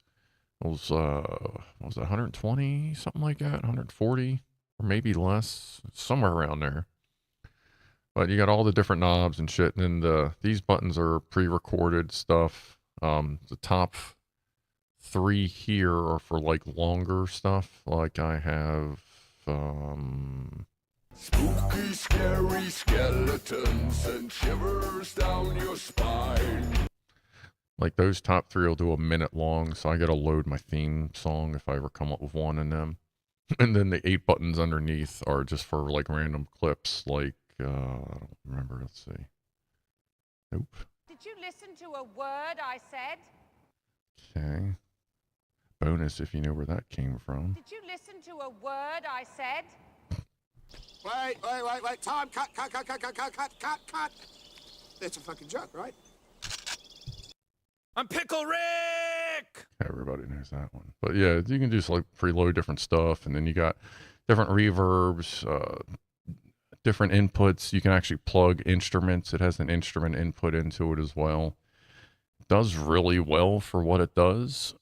It was what was it, 120, something like that, 140, or maybe less, somewhere around there. But you got all the different knobs and shit, and then these buttons are pre-recorded stuff. The top three here are for like longer stuff. Like, I have spooky, scary skeletons and shivers down your spine. Like, those top three will do a minute long, so I gotta load my theme song if I ever come up with one in them. And then the 8 buttons underneath are just for like random clips. Like, I don't remember. Let's see. Nope. Did you listen to a word I said? Okay. Bonus if you know where that came from. Did you listen to a word I said? Wait. Time. Cut. That's a fucking joke, right? I'm Pickle Rick! Everybody knows that one. But yeah, you can just like preload different stuff, and then you got different reverbs, different inputs. You can actually plug instruments. It has an instrument input into it as well. It does really well for what it does.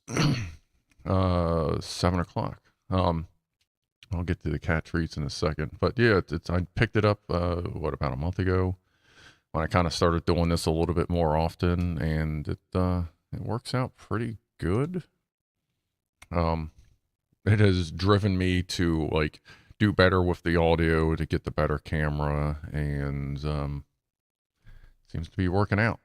7 o'clock. I'll get to the cat treats in a second. But yeah, I picked it up, about a month ago, when I kind of started doing this a little bit more often, and it works out pretty good. It has driven me to like do better with the audio, to get the better camera, and seems to be working out.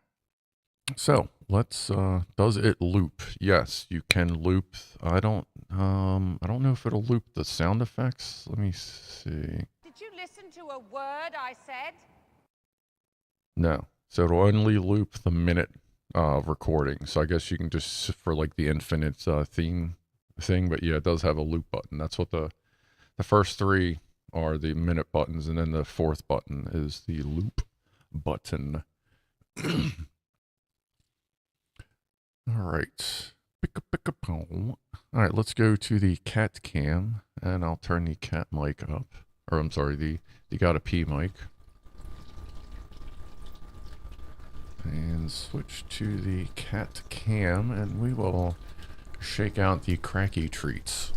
So let's does it loop? Yes, you can loop. I don't know if it'll loop the sound effects. Let me see. Did you listen to a word I said? No. So it'll only loop the minute recording. So I guess you can just for like the infinite theme thing, but yeah, it does have a loop button. That's what the first three are the minute buttons, and then the fourth button is the loop button. All right. All right, let's go to the cat cam, and I'll turn the cat mic up. Or I'm sorry, the gotta pee mic. And switch to the cat cam, and we will shake out the cracky treats.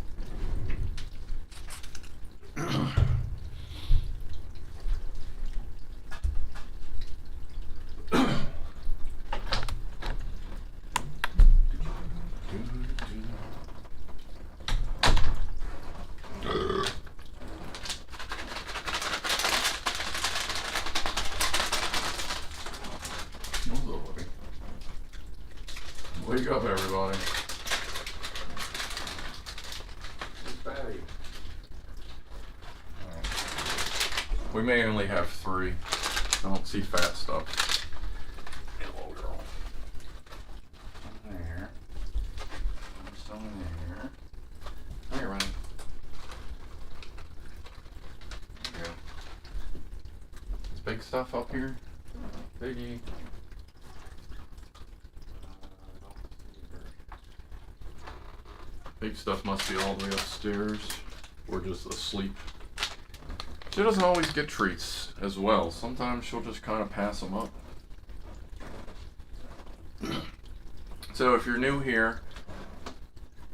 Wake up, everybody. Fatty. We may only have 3. I don't see fat stuff. Hello, girl. There. Some there. Hey, Ryan. There you go. Is big stuff up here? Biggie. Big stuff must be all the way upstairs, or just asleep. She doesn't always get treats as well. Sometimes she'll just kind of pass them up. So if you're new here,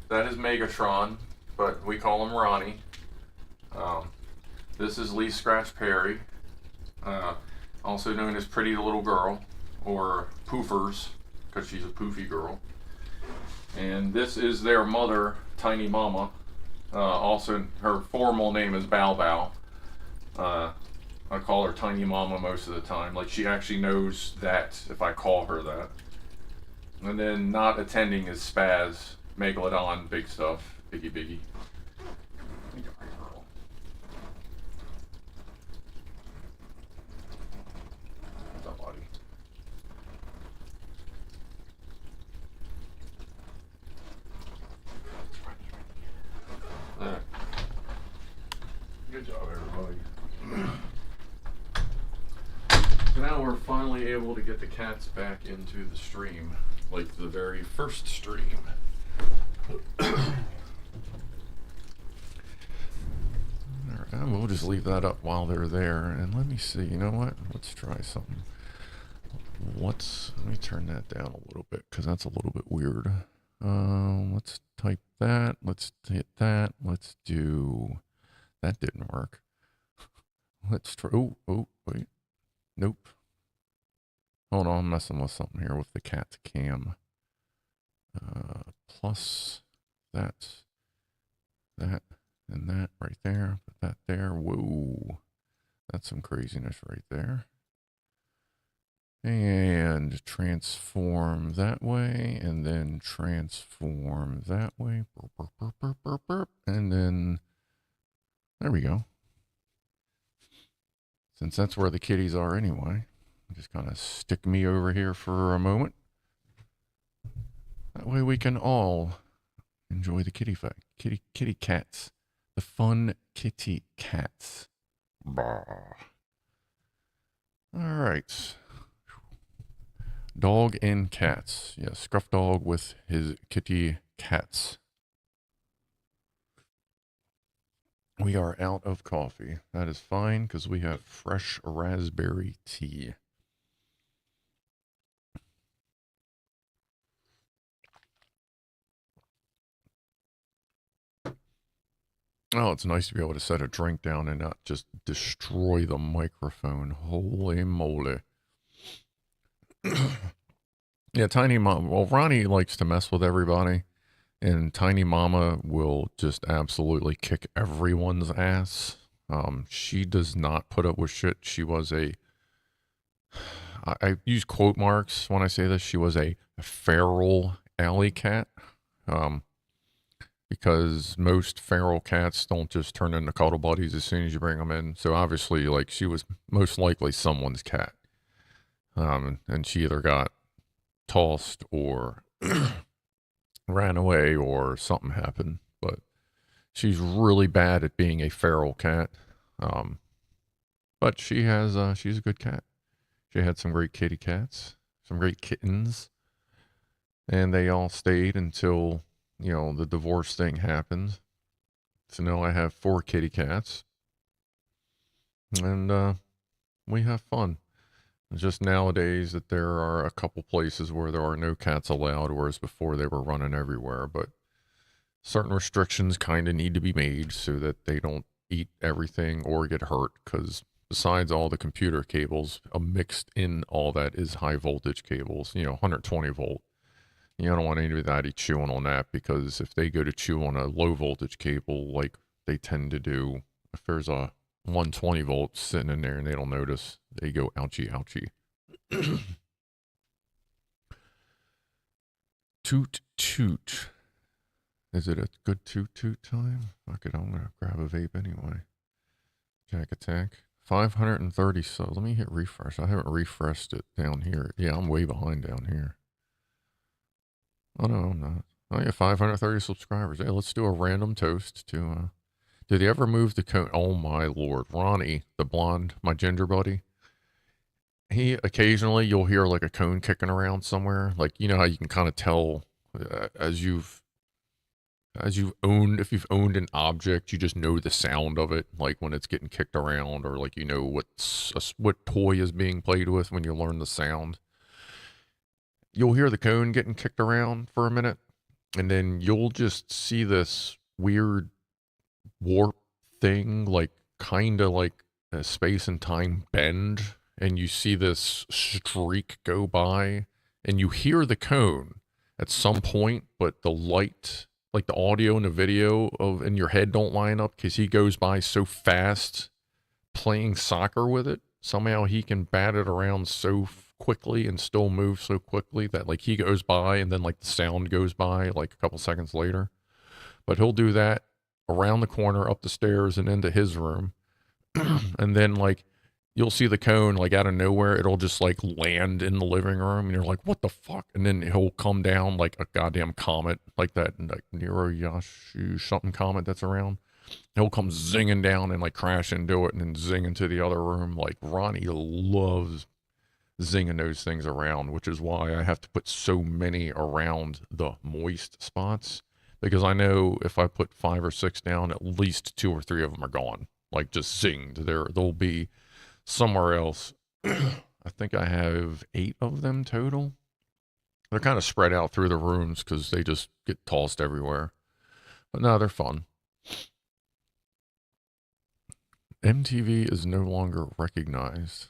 that is Megatron, but we call him Ronnie. This is Lee Scratch Perry, also known as Pretty Little Girl, or Poofers, because she's a poofy girl. And this is their mother, Tiny Mama. Also, her formal name is Bow Bow. I call her Tiny Mama most of the time. Like, she actually knows that if I call her that. And then not attending is Spaz, Megalodon, Big Stuff, Biggie Biggie. What's up, buddy? Good job, everybody. So now we're finally able to get the cats back into the stream, like the very first stream. Alright, we'll just leave that up while they're there, and let me see, you know what? Let's try something. Let me turn that down a little bit, because that's a little bit weird. Let's type that, let's hit that, let's do... That didn't work. Let's try. Oh, wait. Nope. Hold on, I'm messing with something here with the cat cam. Plus that, and that right there. Put that there. Whoa. That's some craziness right there. And transform that way, and then transform that way. Burp, burp, burp, burp, burp, burp. And then... There we go. Since that's where the kitties are anyway, just kind of stick me over here for a moment. That way we can all enjoy the kitty cats. The fun kitty cats. Bah. All right. Dog and cats. Yeah, Scruff Dog with his kitty cats. We are out of coffee. That is fine because we have fresh raspberry tea. Oh, it's nice to be able to set a drink down and not just destroy the microphone. Holy moly. Yeah, Tiny Mama. Well, Ronnie likes to mess with everybody. And Tiny Mama will just absolutely kick everyone's ass. She does not put up with shit. She was a... I use quote marks when I say this. She was a feral alley cat. Because most feral cats don't just turn into cuddle buddies as soon as you bring them in. So obviously, like, she was most likely someone's cat. And she either got tossed or ran away or something happened. But she's really bad at being a feral cat. Um, but she's a good cat. She had some great kitty cats, some great kittens, and they all stayed until, the divorce thing happened. So now I have 4 kitty cats, and we have fun. It's just nowadays that there are a couple places where there are no cats allowed, whereas before they were running everywhere. But certain restrictions kind of need to be made so that they don't eat everything or get hurt, because besides all the computer cables, mixed in all that is high voltage cables, 120 volt. You don't want anybody chewing on that, because if they go to chew on a low voltage cable, like they tend to do, if there's a 120 volt sitting in there and they don't notice, they go ouchie, ouchie. Toot, toot. Is it a good toot toot time? Fuck it, I'm gonna grab a vape anyway. Jack attack. 530, so let me hit refresh. I haven't refreshed it down here. Yeah, I'm way behind down here. Oh no, I'm not. Oh yeah, 530 subscribers. Hey, let's do a random toast to did they ever move the cone? Oh my lord. Ronnie, the blonde, my ginger buddy. He occasionally you'll hear like a cone kicking around somewhere. Like, you know how you can kind of tell if you've owned an object, you just know the sound of it, like when it's getting kicked around, or like what toy is being played with when you learn the sound. You'll hear the cone getting kicked around for a minute, and then you'll just see this weird warp thing, like kind of like a space and time bend, and you see this streak go by, and you hear the cone at some point, but the light, like the audio and the video of in your head don't line up, because he goes by so fast playing soccer with it. Somehow he can bat it around so quickly and still move so quickly that like he goes by and then like the sound goes by like a couple seconds later. But he'll do that around the corner, up the stairs, and into his room. And then like you'll see the cone like out of nowhere, it'll just like land in the living room, and you're like, what the fuck? And then he'll come down like a goddamn comet, like that like Nero Yashu something comet that's around. He'll come zinging down and like crash into it and then zing into the other room. Like Ronnie loves zinging those things around, which is why I have to put so many around the moist spots, because I know if I put 5 or 6 down, at least 2 or 3 of them are gone. Like just zinged. They'll be somewhere else. I think I have 8 of them total. They're kind of spread out through the rooms because they just get tossed everywhere. But no, they're fun. MTV is no longer recognized.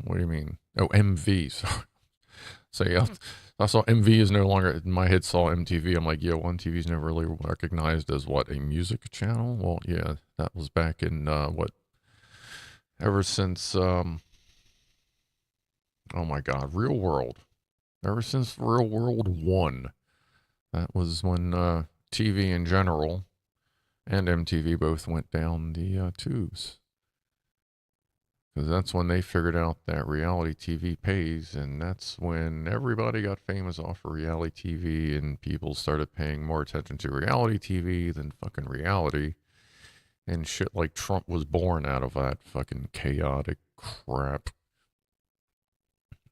What do you mean? Oh, MV. Sorry. So yeah, I saw MV is no longer, in my head saw MTV. I'm like, yeah, one TV's never really recognized as what, a music channel? Well, yeah, that was back in ever since oh my god, Real World. Ever since Real World 1. That was when TV in general and MTV both went down the tubes. Because that's when they figured out that reality TV pays, and that's when everybody got famous off of reality TV, and people started paying more attention to reality TV than fucking reality. And shit like Trump was born out of that fucking chaotic crap.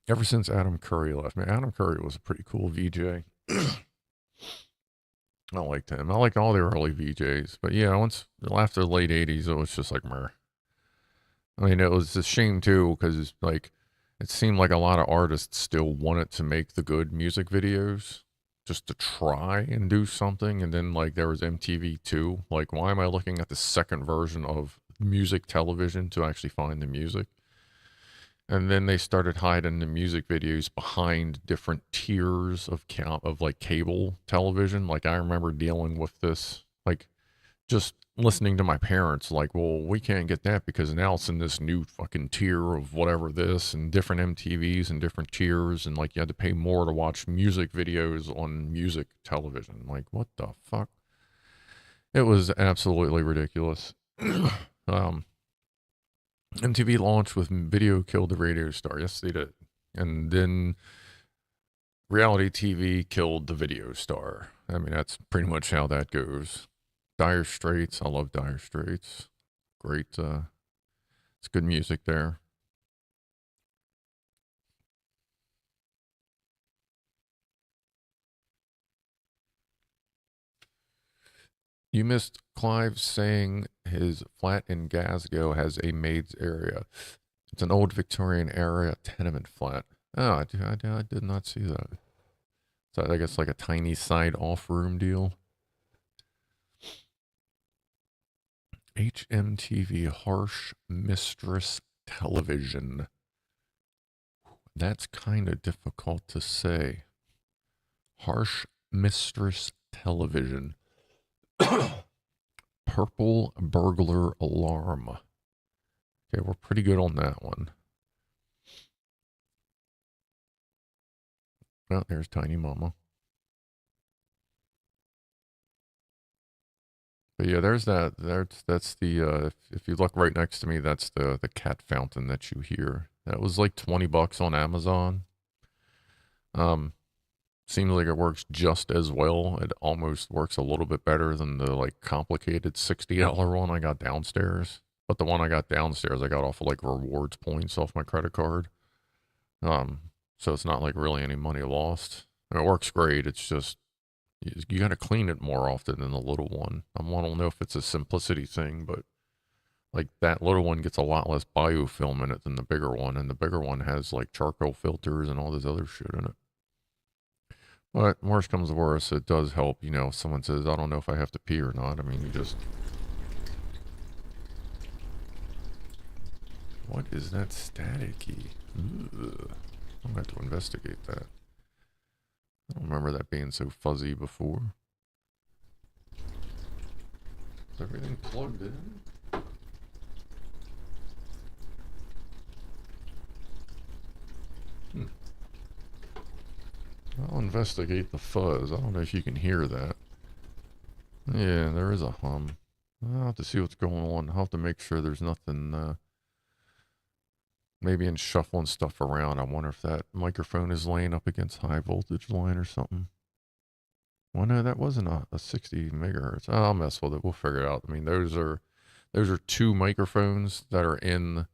Ever since Adam Curry left. Man, Adam Curry was a pretty cool VJ. I liked him. I liked all the early VJs. But yeah, after the late 80s, it was just like, meh. I mean, it was a shame too, because like it seemed like a lot of artists still wanted to make the good music videos just to try and do something. And then like there was MTV too. Like, why am I looking at the second version of music television to actually find the music? And then they started hiding the music videos behind different tiers of like cable television. Like I remember dealing with this, like just listening to my parents, like, well, we can't get that because now it's in this new fucking tier of whatever this, and different MTVs and different tiers, and like you had to pay more to watch music videos on music television. Like, what the fuck? It was absolutely ridiculous. MTV launched with Video Killed the Radio Star. Yes, they did. And then reality TV killed the video star. I mean, that's pretty much how that goes. Dire Straits. I love Dire Straits. Great. It's good music there. You missed Clive saying his flat in Glasgow has a maid's area. It's an old Victorian era tenement flat. Oh, I did not see that. So I guess like a tiny side off room deal. HMTV Harsh Mistress Television. That's kind of difficult to say. Harsh Mistress Television. Purple Burglar Alarm. Okay, we're pretty good on that one. Well, there's Tiny Mama. But yeah, there's that. That's the if you look right next to me, that's the cat fountain that you hear. That was like $20 on Amazon. Seems like it works just as well. It almost works a little bit better than the like complicated $60 one I got downstairs. But the one I got downstairs, I got off of like rewards points off my credit card. So it's not like really any money lost. And it works great. It's just you got to clean it more often than the little one. I don't know if it's a simplicity thing, but like that little one gets a lot less biofilm in it than the bigger one, and the bigger one has like charcoal filters and all this other shit in it. But worst comes to worst, it does help. You know, if someone says, I don't know if I have to pee or not. I mean, you just. What is that staticky? Ugh. I'm going to have to investigate that. I don't remember that being so fuzzy before. Is everything plugged in? I'll investigate the fuzz. I don't know if you can hear that. Yeah, there is a hum. I'll have to see what's going on. I'll have to make sure there's nothing, maybe in shuffling stuff around. I wonder if that microphone is laying up against high voltage line or something. Well, no, that wasn't a 60 megahertz. I'll mess with it. We'll figure it out. I mean, those are two microphones that are in.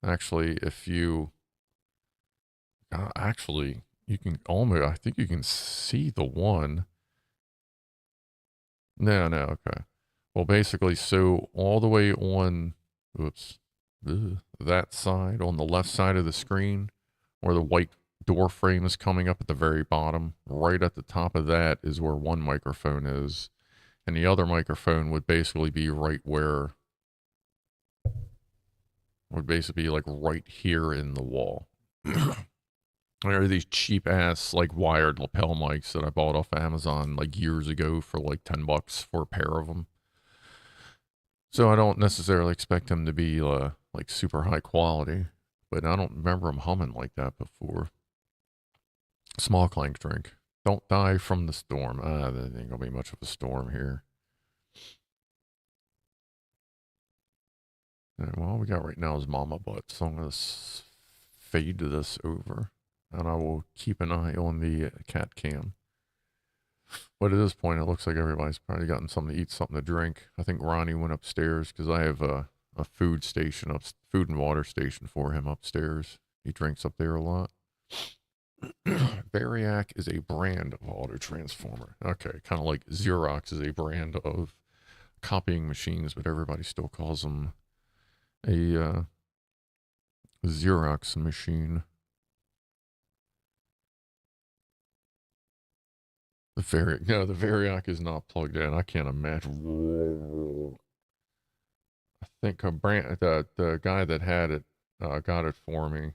Actually, if you actually you can almost, I think you can see the one. No, okay. Well, basically, so all the way on, that side, on the left side of the screen, where the white door frame is coming up at the very bottom, right at the top of that is where one microphone is. And the other microphone would basically be right where, would basically be like right here in the wall. There are these cheap ass like wired lapel mics that I bought off Amazon like years ago for like $10 for a pair of them. So I don't necessarily expect them to be like super high quality, but I don't remember them humming like that before. Small clank drink. Don't die from the storm. There ain't gonna be much of a storm here. And all we got right now is Mama Butt, so I'm gonna fade this over. And I will keep an eye on the cat cam. But at this point, it looks like everybody's probably gotten something to eat, something to drink. I think Ronnie went upstairs because I have a food station, food and water station for him upstairs. He drinks up there a lot. Variac is a brand of auto transformer. Okay, kind of like Xerox is a brand of copying machines, but everybody still calls them a Xerox machine. The Variac is not plugged in. I can't imagine. I think the guy that had it got it for me.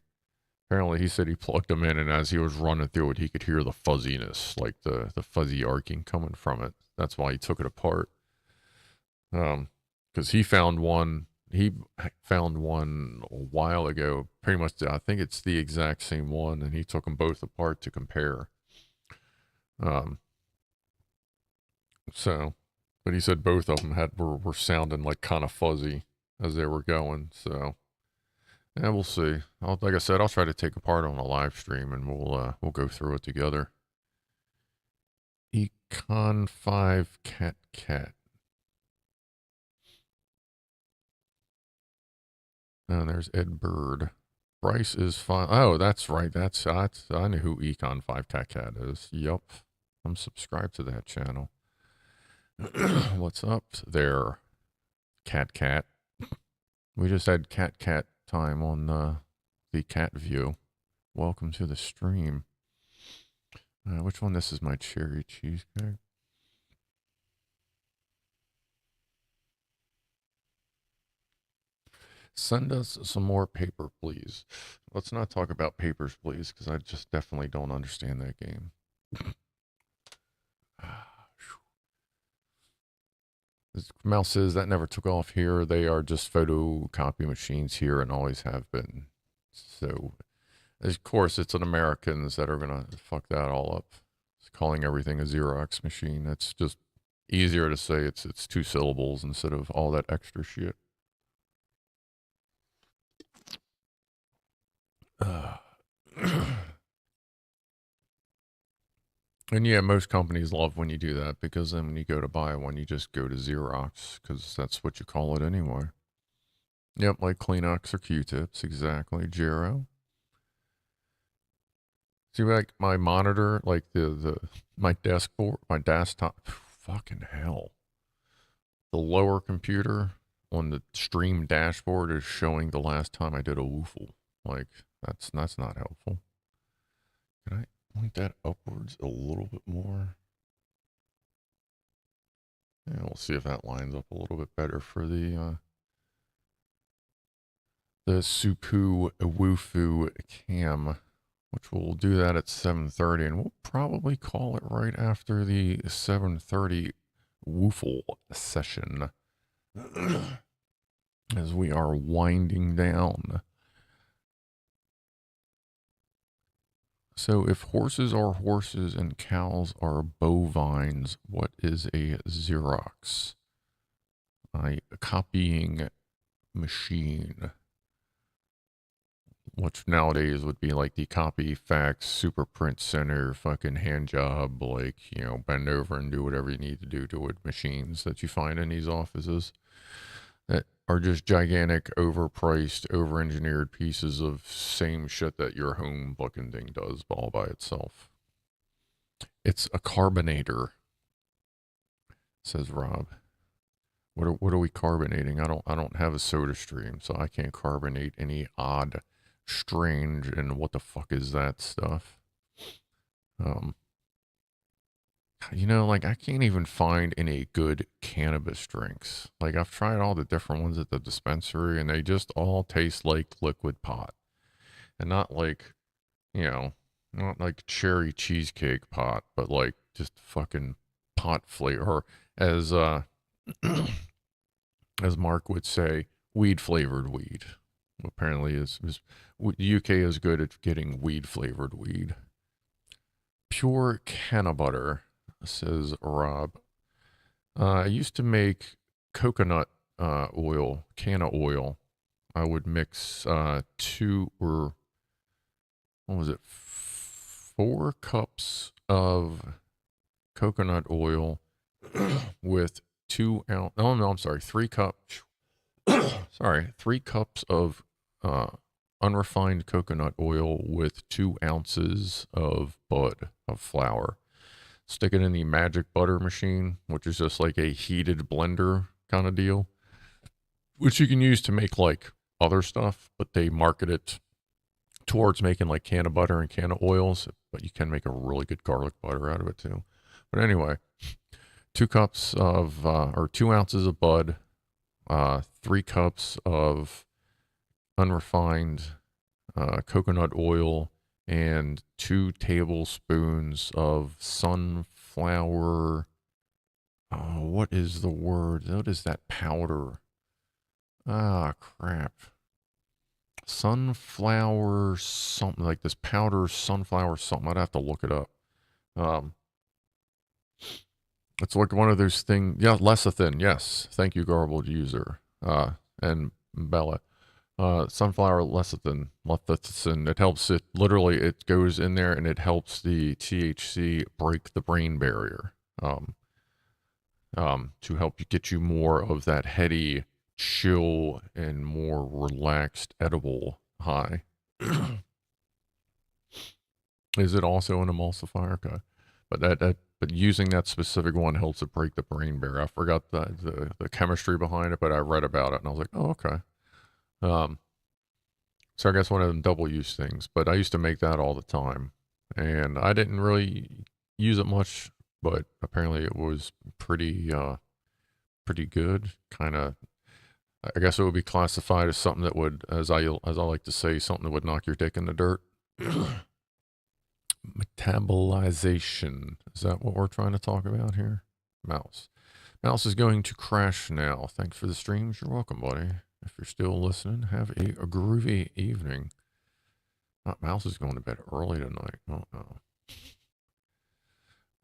Apparently, he said he plugged them in, and as he was running through it, he could hear the fuzziness, like the fuzzy arcing coming from it. That's why he took it apart. Because he found one. He found one a while ago. Pretty much, I think it's the exact same one, and he took them both apart to compare. So, but he said both of them were sounding like kind of fuzzy as they were going. So, Yeah, we'll see. Like I said, I'll try to take a part on a live stream, and we'll go through it together. Econ 5 Cat. Oh, there's Ed Bird. Bryce is fine. Oh, that's right. That's I know who Econ 5 Cat is. Yup. I'm subscribed to that channel. What's up there, Cat? We just had Cat time on the Cat View. Welcome to the stream. Which one? This is my cherry cheesecake. Send us some more paper, please. Let's not talk about papers, please, because I just definitely don't understand that game. Mouse says that never took off here. They are just photocopy machines here and always have been. So, of course, it's an Americans that are going to fuck that all up. It's calling everything a Xerox machine. It's just easier to say it's 2 syllables instead of all that extra shit. And yeah, most companies love when you do that because then when you go to buy one, you just go to Xerox because that's what you call it anyway. Yep, like Kleenex or Q-tips, exactly. Jero. See, like my monitor, like my desktop, fucking hell. The lower computer on the stream dashboard is showing the last time I did a woofle. Like that's not helpful. Can I point that upwards a little bit more? Yeah, we'll see if that lines up a little bit better for the Supu Woofoo cam, which we'll do that at 7:30, and we'll probably call it right after the 7:30 Woofle session as we are winding down. So if horses are horses and cows are bovines, what is a Xerox? A copying machine, which nowadays would be like the copy, fax, super print center, fucking hand job, like, bend over and do whatever you need to do to it machines that you find in these offices that are just gigantic, overpriced, over-engineered pieces of same shit that your home fucking thing does all by itself. It's a carbonator, says Rob. What are we carbonating? I don't have a soda stream, so I can't carbonate any odd, strange, and what the fuck is that stuff? Like I can't even find any good cannabis drinks. Like I've tried all the different ones at the dispensary and they just all taste like liquid pot. And not like, not like cherry cheesecake pot, but like just fucking pot flavor, or as as Mark would say, weed flavored weed. Apparently is UK is good at getting weed flavored weed. Pure canna butter, says Rob. I used to make coconut oil, canna oil. I would mix 2 or what was it, 4 cups of coconut oil with 2 ounce. Oh no, I'm sorry, 3 cups. Sorry, 3 cups of unrefined coconut oil with 2 ounces of bud of flour. Stick it in the magic butter machine, which is just like a heated blender kind of deal, which you can use to make like other stuff, but they market it towards making like can of butter and can of oils, but you can make a really good garlic butter out of it too. But anyway, 2 cups of, or 2 ounces of bud, 3 cups of unrefined coconut oil, and 2 tablespoons of sunflower. Oh, what is the word? What is that powder? Ah, crap. Sunflower something, like this powder, sunflower something. I'd have to look it up. It's like one of those things. Yeah, lecithin. Yes. Thank you, garbled user. And Bella. Sunflower lecithin. It helps it literally. It goes in there and it helps the THC break the brain barrier. To help you get you more of that heady, chill, and more relaxed edible high. Is it also an emulsifier? Okay. But using that specific one helps it break the brain barrier. I forgot the chemistry behind it, but I read about it and I was like, oh, okay. So I guess one of them double use things, but I used to make that all the time and I didn't really use it much, but apparently it was pretty good. Kind of, I guess it would be classified as something that would, as I like to say, something that would knock your dick in the dirt. Metabolization. Is that what we're trying to talk about here? Mouse. Mouse is going to crash now. Thanks for the streams. You're welcome, buddy. If you're still listening, have a groovy evening. Mouse is going to bed early tonight. Oh, no.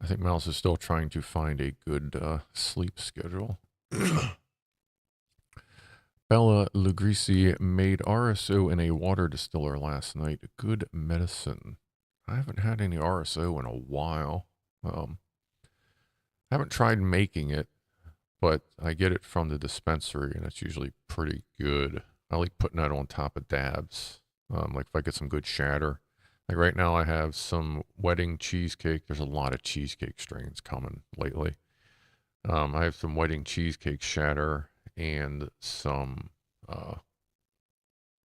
I think Mouse is still trying to find a good sleep schedule. Bella Lugrisi made RSO in a water distiller last night. Good medicine. I haven't had any RSO in a while. I haven't tried making it, but I get it from the dispensary, and it's usually pretty good. I like putting that on top of dabs. Like if I get some good shatter. Like right now I have some wedding cheesecake. There's a lot of cheesecake strains coming lately. I have some wedding cheesecake shatter and some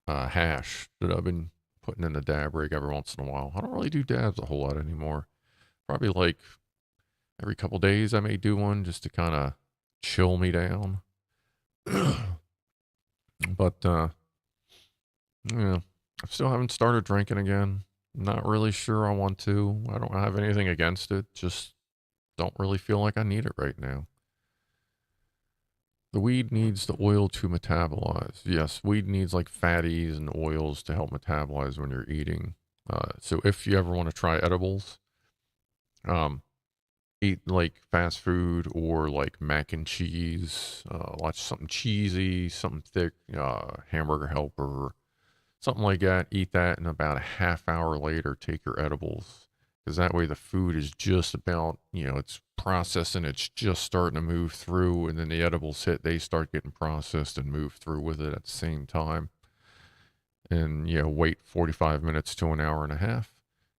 hash that I've been putting in the dab rig every once in a while. I don't really do dabs a whole lot anymore. Probably like every couple days I may do one just to kind of chill me down. But yeah, I still haven't started drinking again. Not really sure I want to. I don't have anything against it. Just don't really feel like I need it right now. The weed needs the oil to metabolize. Yes, weed needs like fatties and oils to help metabolize when you're eating. So if you ever want to try edibles, eat like fast food or like mac and cheese, watch something cheesy, something thick, hamburger helper, something like that. Eat that, and about a half hour later, take your edibles. Because that way the food is just about, it's processing, it's just starting to move through, and then the edibles hit, they start getting processed and move through with it at the same time. And, wait 45 minutes to an hour and a half.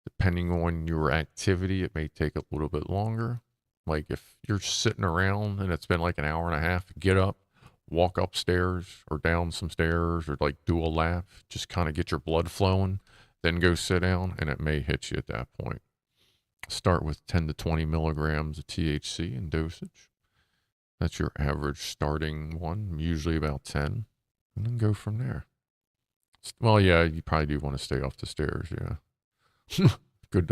Depending on your activity, it may take a little bit longer. Like if you're sitting around and it's been like an hour and a half, get up, walk upstairs or down some stairs or like do a lap, just kind of get your blood flowing, then go sit down, and it may hit you at that point. Start with 10 to 20 milligrams of THC in dosage. That's your average starting one, usually about 10, and then go from there. Well, yeah, you probably do want to stay off the stairs, yeah. Good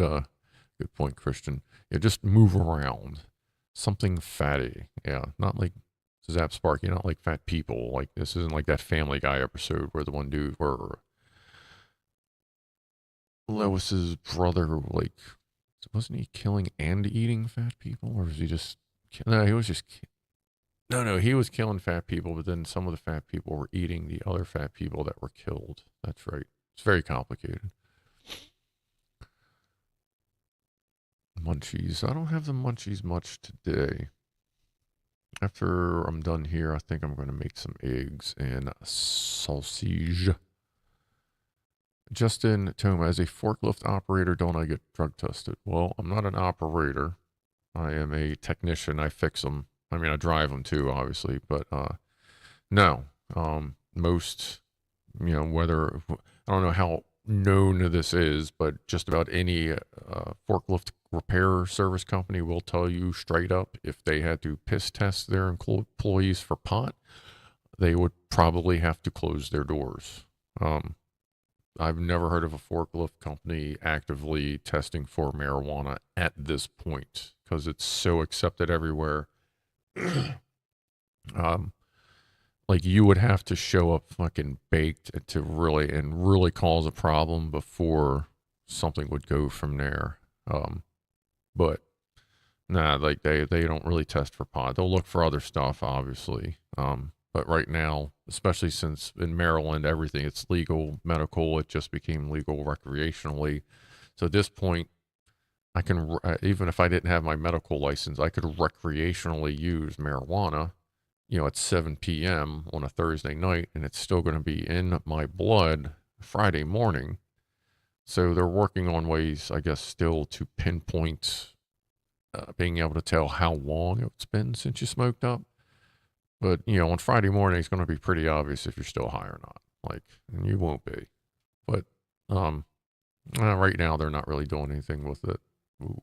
point, Christian. Yeah, just move around. Something fatty. Yeah, not like Zap Sparky, not like fat people. Like this isn't like that Family Guy episode where the one dude where Lois's brother, like, wasn't he killing and eating fat people, or was he just? No, he was just. No, he was killing fat people, but then some of the fat people were eating the other fat people that were killed. That's right. It's very complicated. Munchies. I don't have the munchies much today. After I'm done here, I think I'm going to make some eggs and sausage. Justin Toma, as a forklift operator, don't I get drug tested? Well, I'm not an operator. I am a technician. I fix them. I mean, I drive them too, obviously, but no. Most, whether, I don't know how known this is, but just about any forklift repair service company will tell you straight up if they had to piss test their employees for pot, they would probably have to close their doors. I've never heard of a forklift company actively testing for marijuana at this point because it's so accepted everywhere. Like you would have to show up fucking baked to really cause a problem before something would go from there. But nah, like they don't really test for pot. They'll look for other stuff, obviously. But right now, especially since in Maryland, everything it's legal, medical, it just became legal recreationally. So at this point, I can, even if I didn't have my medical license, I could recreationally use marijuana, at 7 p.m. on a Thursday night, and it's still going to be in my blood Friday morning. So they're working on ways, I guess, still to pinpoint being able to tell how long it's been since you smoked up. But, on Friday morning, it's going to be pretty obvious if you're still high or not. Like, and you won't be. But right now, they're not really doing anything with it. Ooh.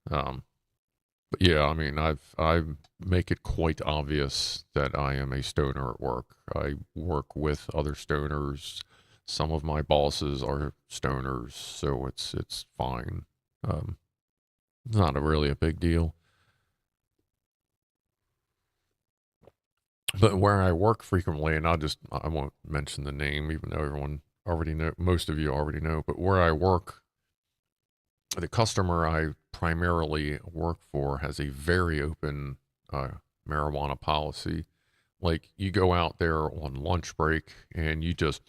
But yeah, I mean, I make it quite obvious that I am a stoner at work. I work with other stoners. Some of my bosses are stoners, so it's fine. It's not really a big deal. But where I work frequently, and I won't mention the name, even though everyone already know, most of you already know, but where I work, the customer I primarily work for has a very open marijuana policy. Like you go out there on lunch break and you just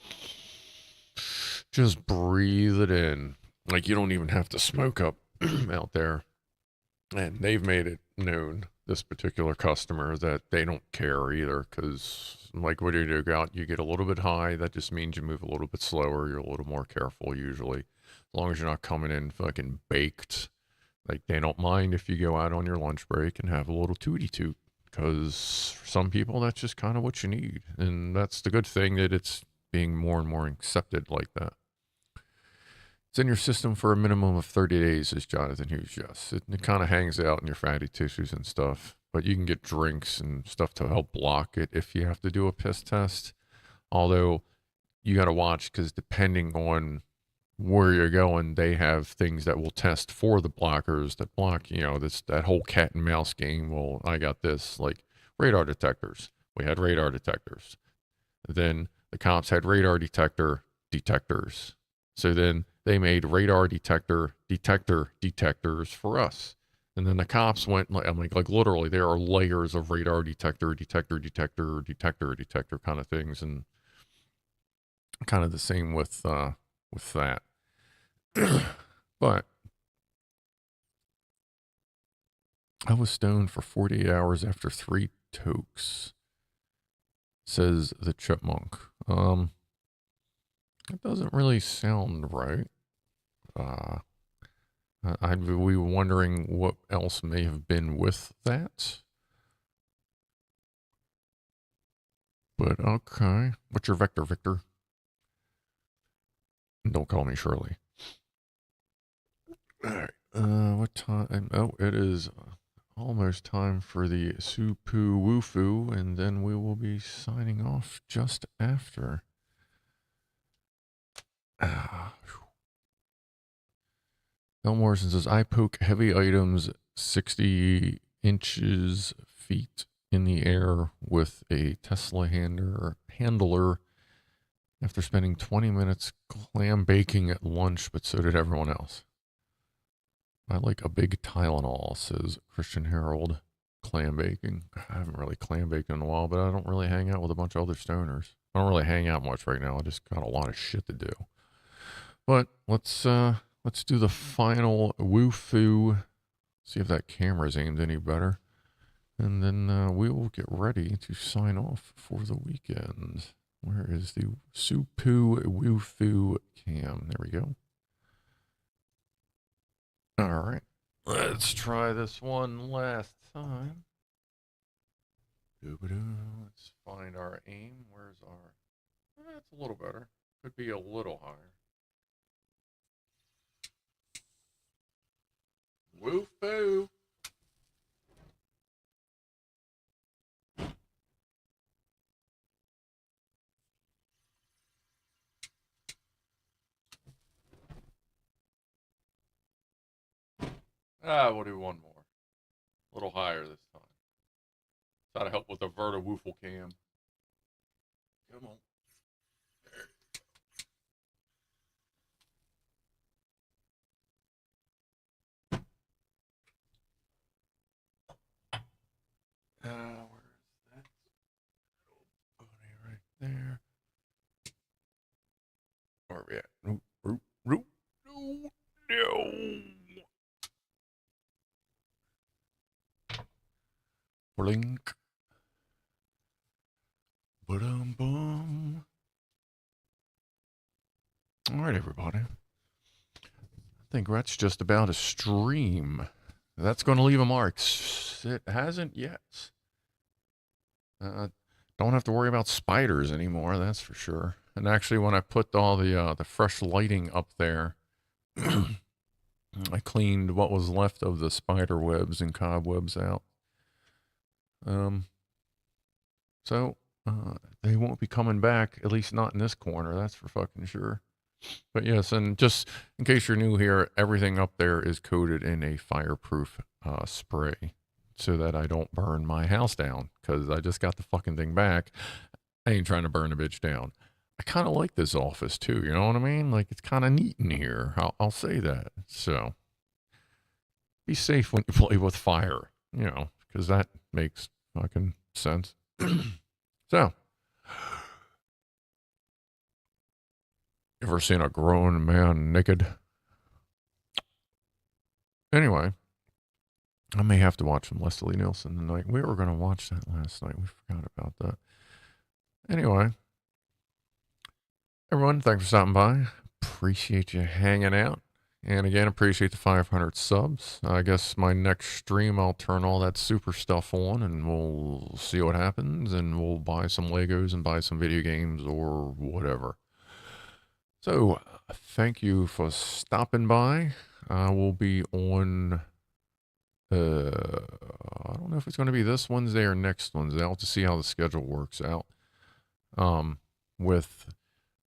breathe it in. Like you don't even have to smoke up out there. And they've made it known, this particular customer, that they don't care either. Because, like, what do you do? Go out, you get a little bit high. That just means you move a little bit slower. You're a little more careful, usually. As long as you're not coming in fucking baked. Like, they don't mind if you go out on your lunch break and have a little tooty toot. Because for some people, that's just kind of what you need. And that's the good thing, that it's being more and more accepted like that. It's in your system for a minimum of 30 days, says Jonathan Hughes. Yes, it kind of hangs out in your fatty tissues and stuff, but you can get drinks and stuff to help block it if you have to do a piss test. Although you got to watch, because depending on where you're going, they have things that will test for the blockers that block, that whole cat and mouse game. Well, I got this, like radar detectors. We had radar detectors. Then the cops had radar detectors. So then they made radar detectors for us. And then the cops went, I'm like literally, there are layers of radar detector kind of things, and kind of the same with that. But I was stoned for 48 hours after 3 tokes, says the chipmunk. It doesn't really sound right. I'd be wondering what else may have been with that. But okay. What's your vector, Victor? Don't call me Shirley. All right. What time? Oh, it is almost time for the Supu Wufu, and then we will be signing off just after. Bill Morrison says, I poke heavy items 60 inches feet in the air with a Tesla handler after spending 20 minutes clam baking at lunch, but so did everyone else. I like a big Tylenol, says Christian Harold. Clam baking. I haven't really clam baked in a while, but I don't really hang out with a bunch of other stoners. I don't really hang out much right now. I just got a lot of shit to do. But let's do the final woo-foo. See if that camera's aimed any better. And then we will get ready to sign off for the weekend. Where is the Supu Woo-foo cam? There we go. All right. Let's try this one last time. Let's find our aim. Where's our... That's a little better. Could be a little higher. Woo-foo. We'll do one more. A little higher this time. Try to help with the Verta Woofle cam. Come on. Where is that? we at? No. Blink. Ba-dum-bum. All right, everybody. I think that's just about a stream. That's going to leave a mark. It hasn't yet. Don't have to worry about spiders anymore, that's for sure. And actually, when I put all the fresh lighting up there, I cleaned what was left of the spider webs and cobwebs out. So they won't be coming back, at least not in this corner. That's for fucking sure. But yes, and just in case you're new here, everything up there is coated in a fireproof spray so that I don't burn my house down because I just got the fucking thing back. I ain't trying to burn the bitch down. I kind of like this office too, you know what I mean? Like it's kind of neat in here. I'll say that. So be safe when you play with fire, you know, because that makes fucking sense. So, ever seen a grown man naked? Anyway, I may have to watch some Leslie Nielsen tonight. We were going to watch that last night. We forgot about that. Anyway, everyone, thanks for stopping by. Appreciate you hanging out. And again, appreciate the 500 subs. I guess my next stream, I'll turn all that super stuff on and we'll see what happens. And we'll buy some Legos and buy some video games or whatever. So, thank you for stopping by. I will be on, I don't know if it's going to be this Wednesday or next Wednesday. I'll have to see how the schedule works out. We're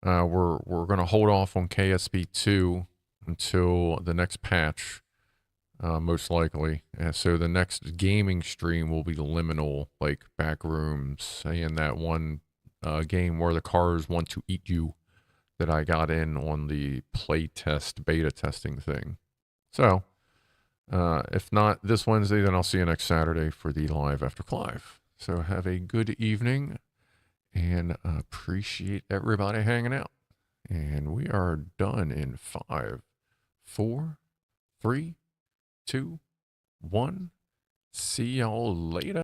going to hold off on KSB 2 until the next patch, most likely. So the next gaming stream will be liminal, like Backrooms, and that one game where the cars want to eat you that I got in on the play test, beta testing thing. So, if not this Wednesday, then I'll see you next Saturday for the Live After Clive. So have a good evening and appreciate everybody hanging out. And we are done in 5, 4, 3, 2, 1. See y'all later.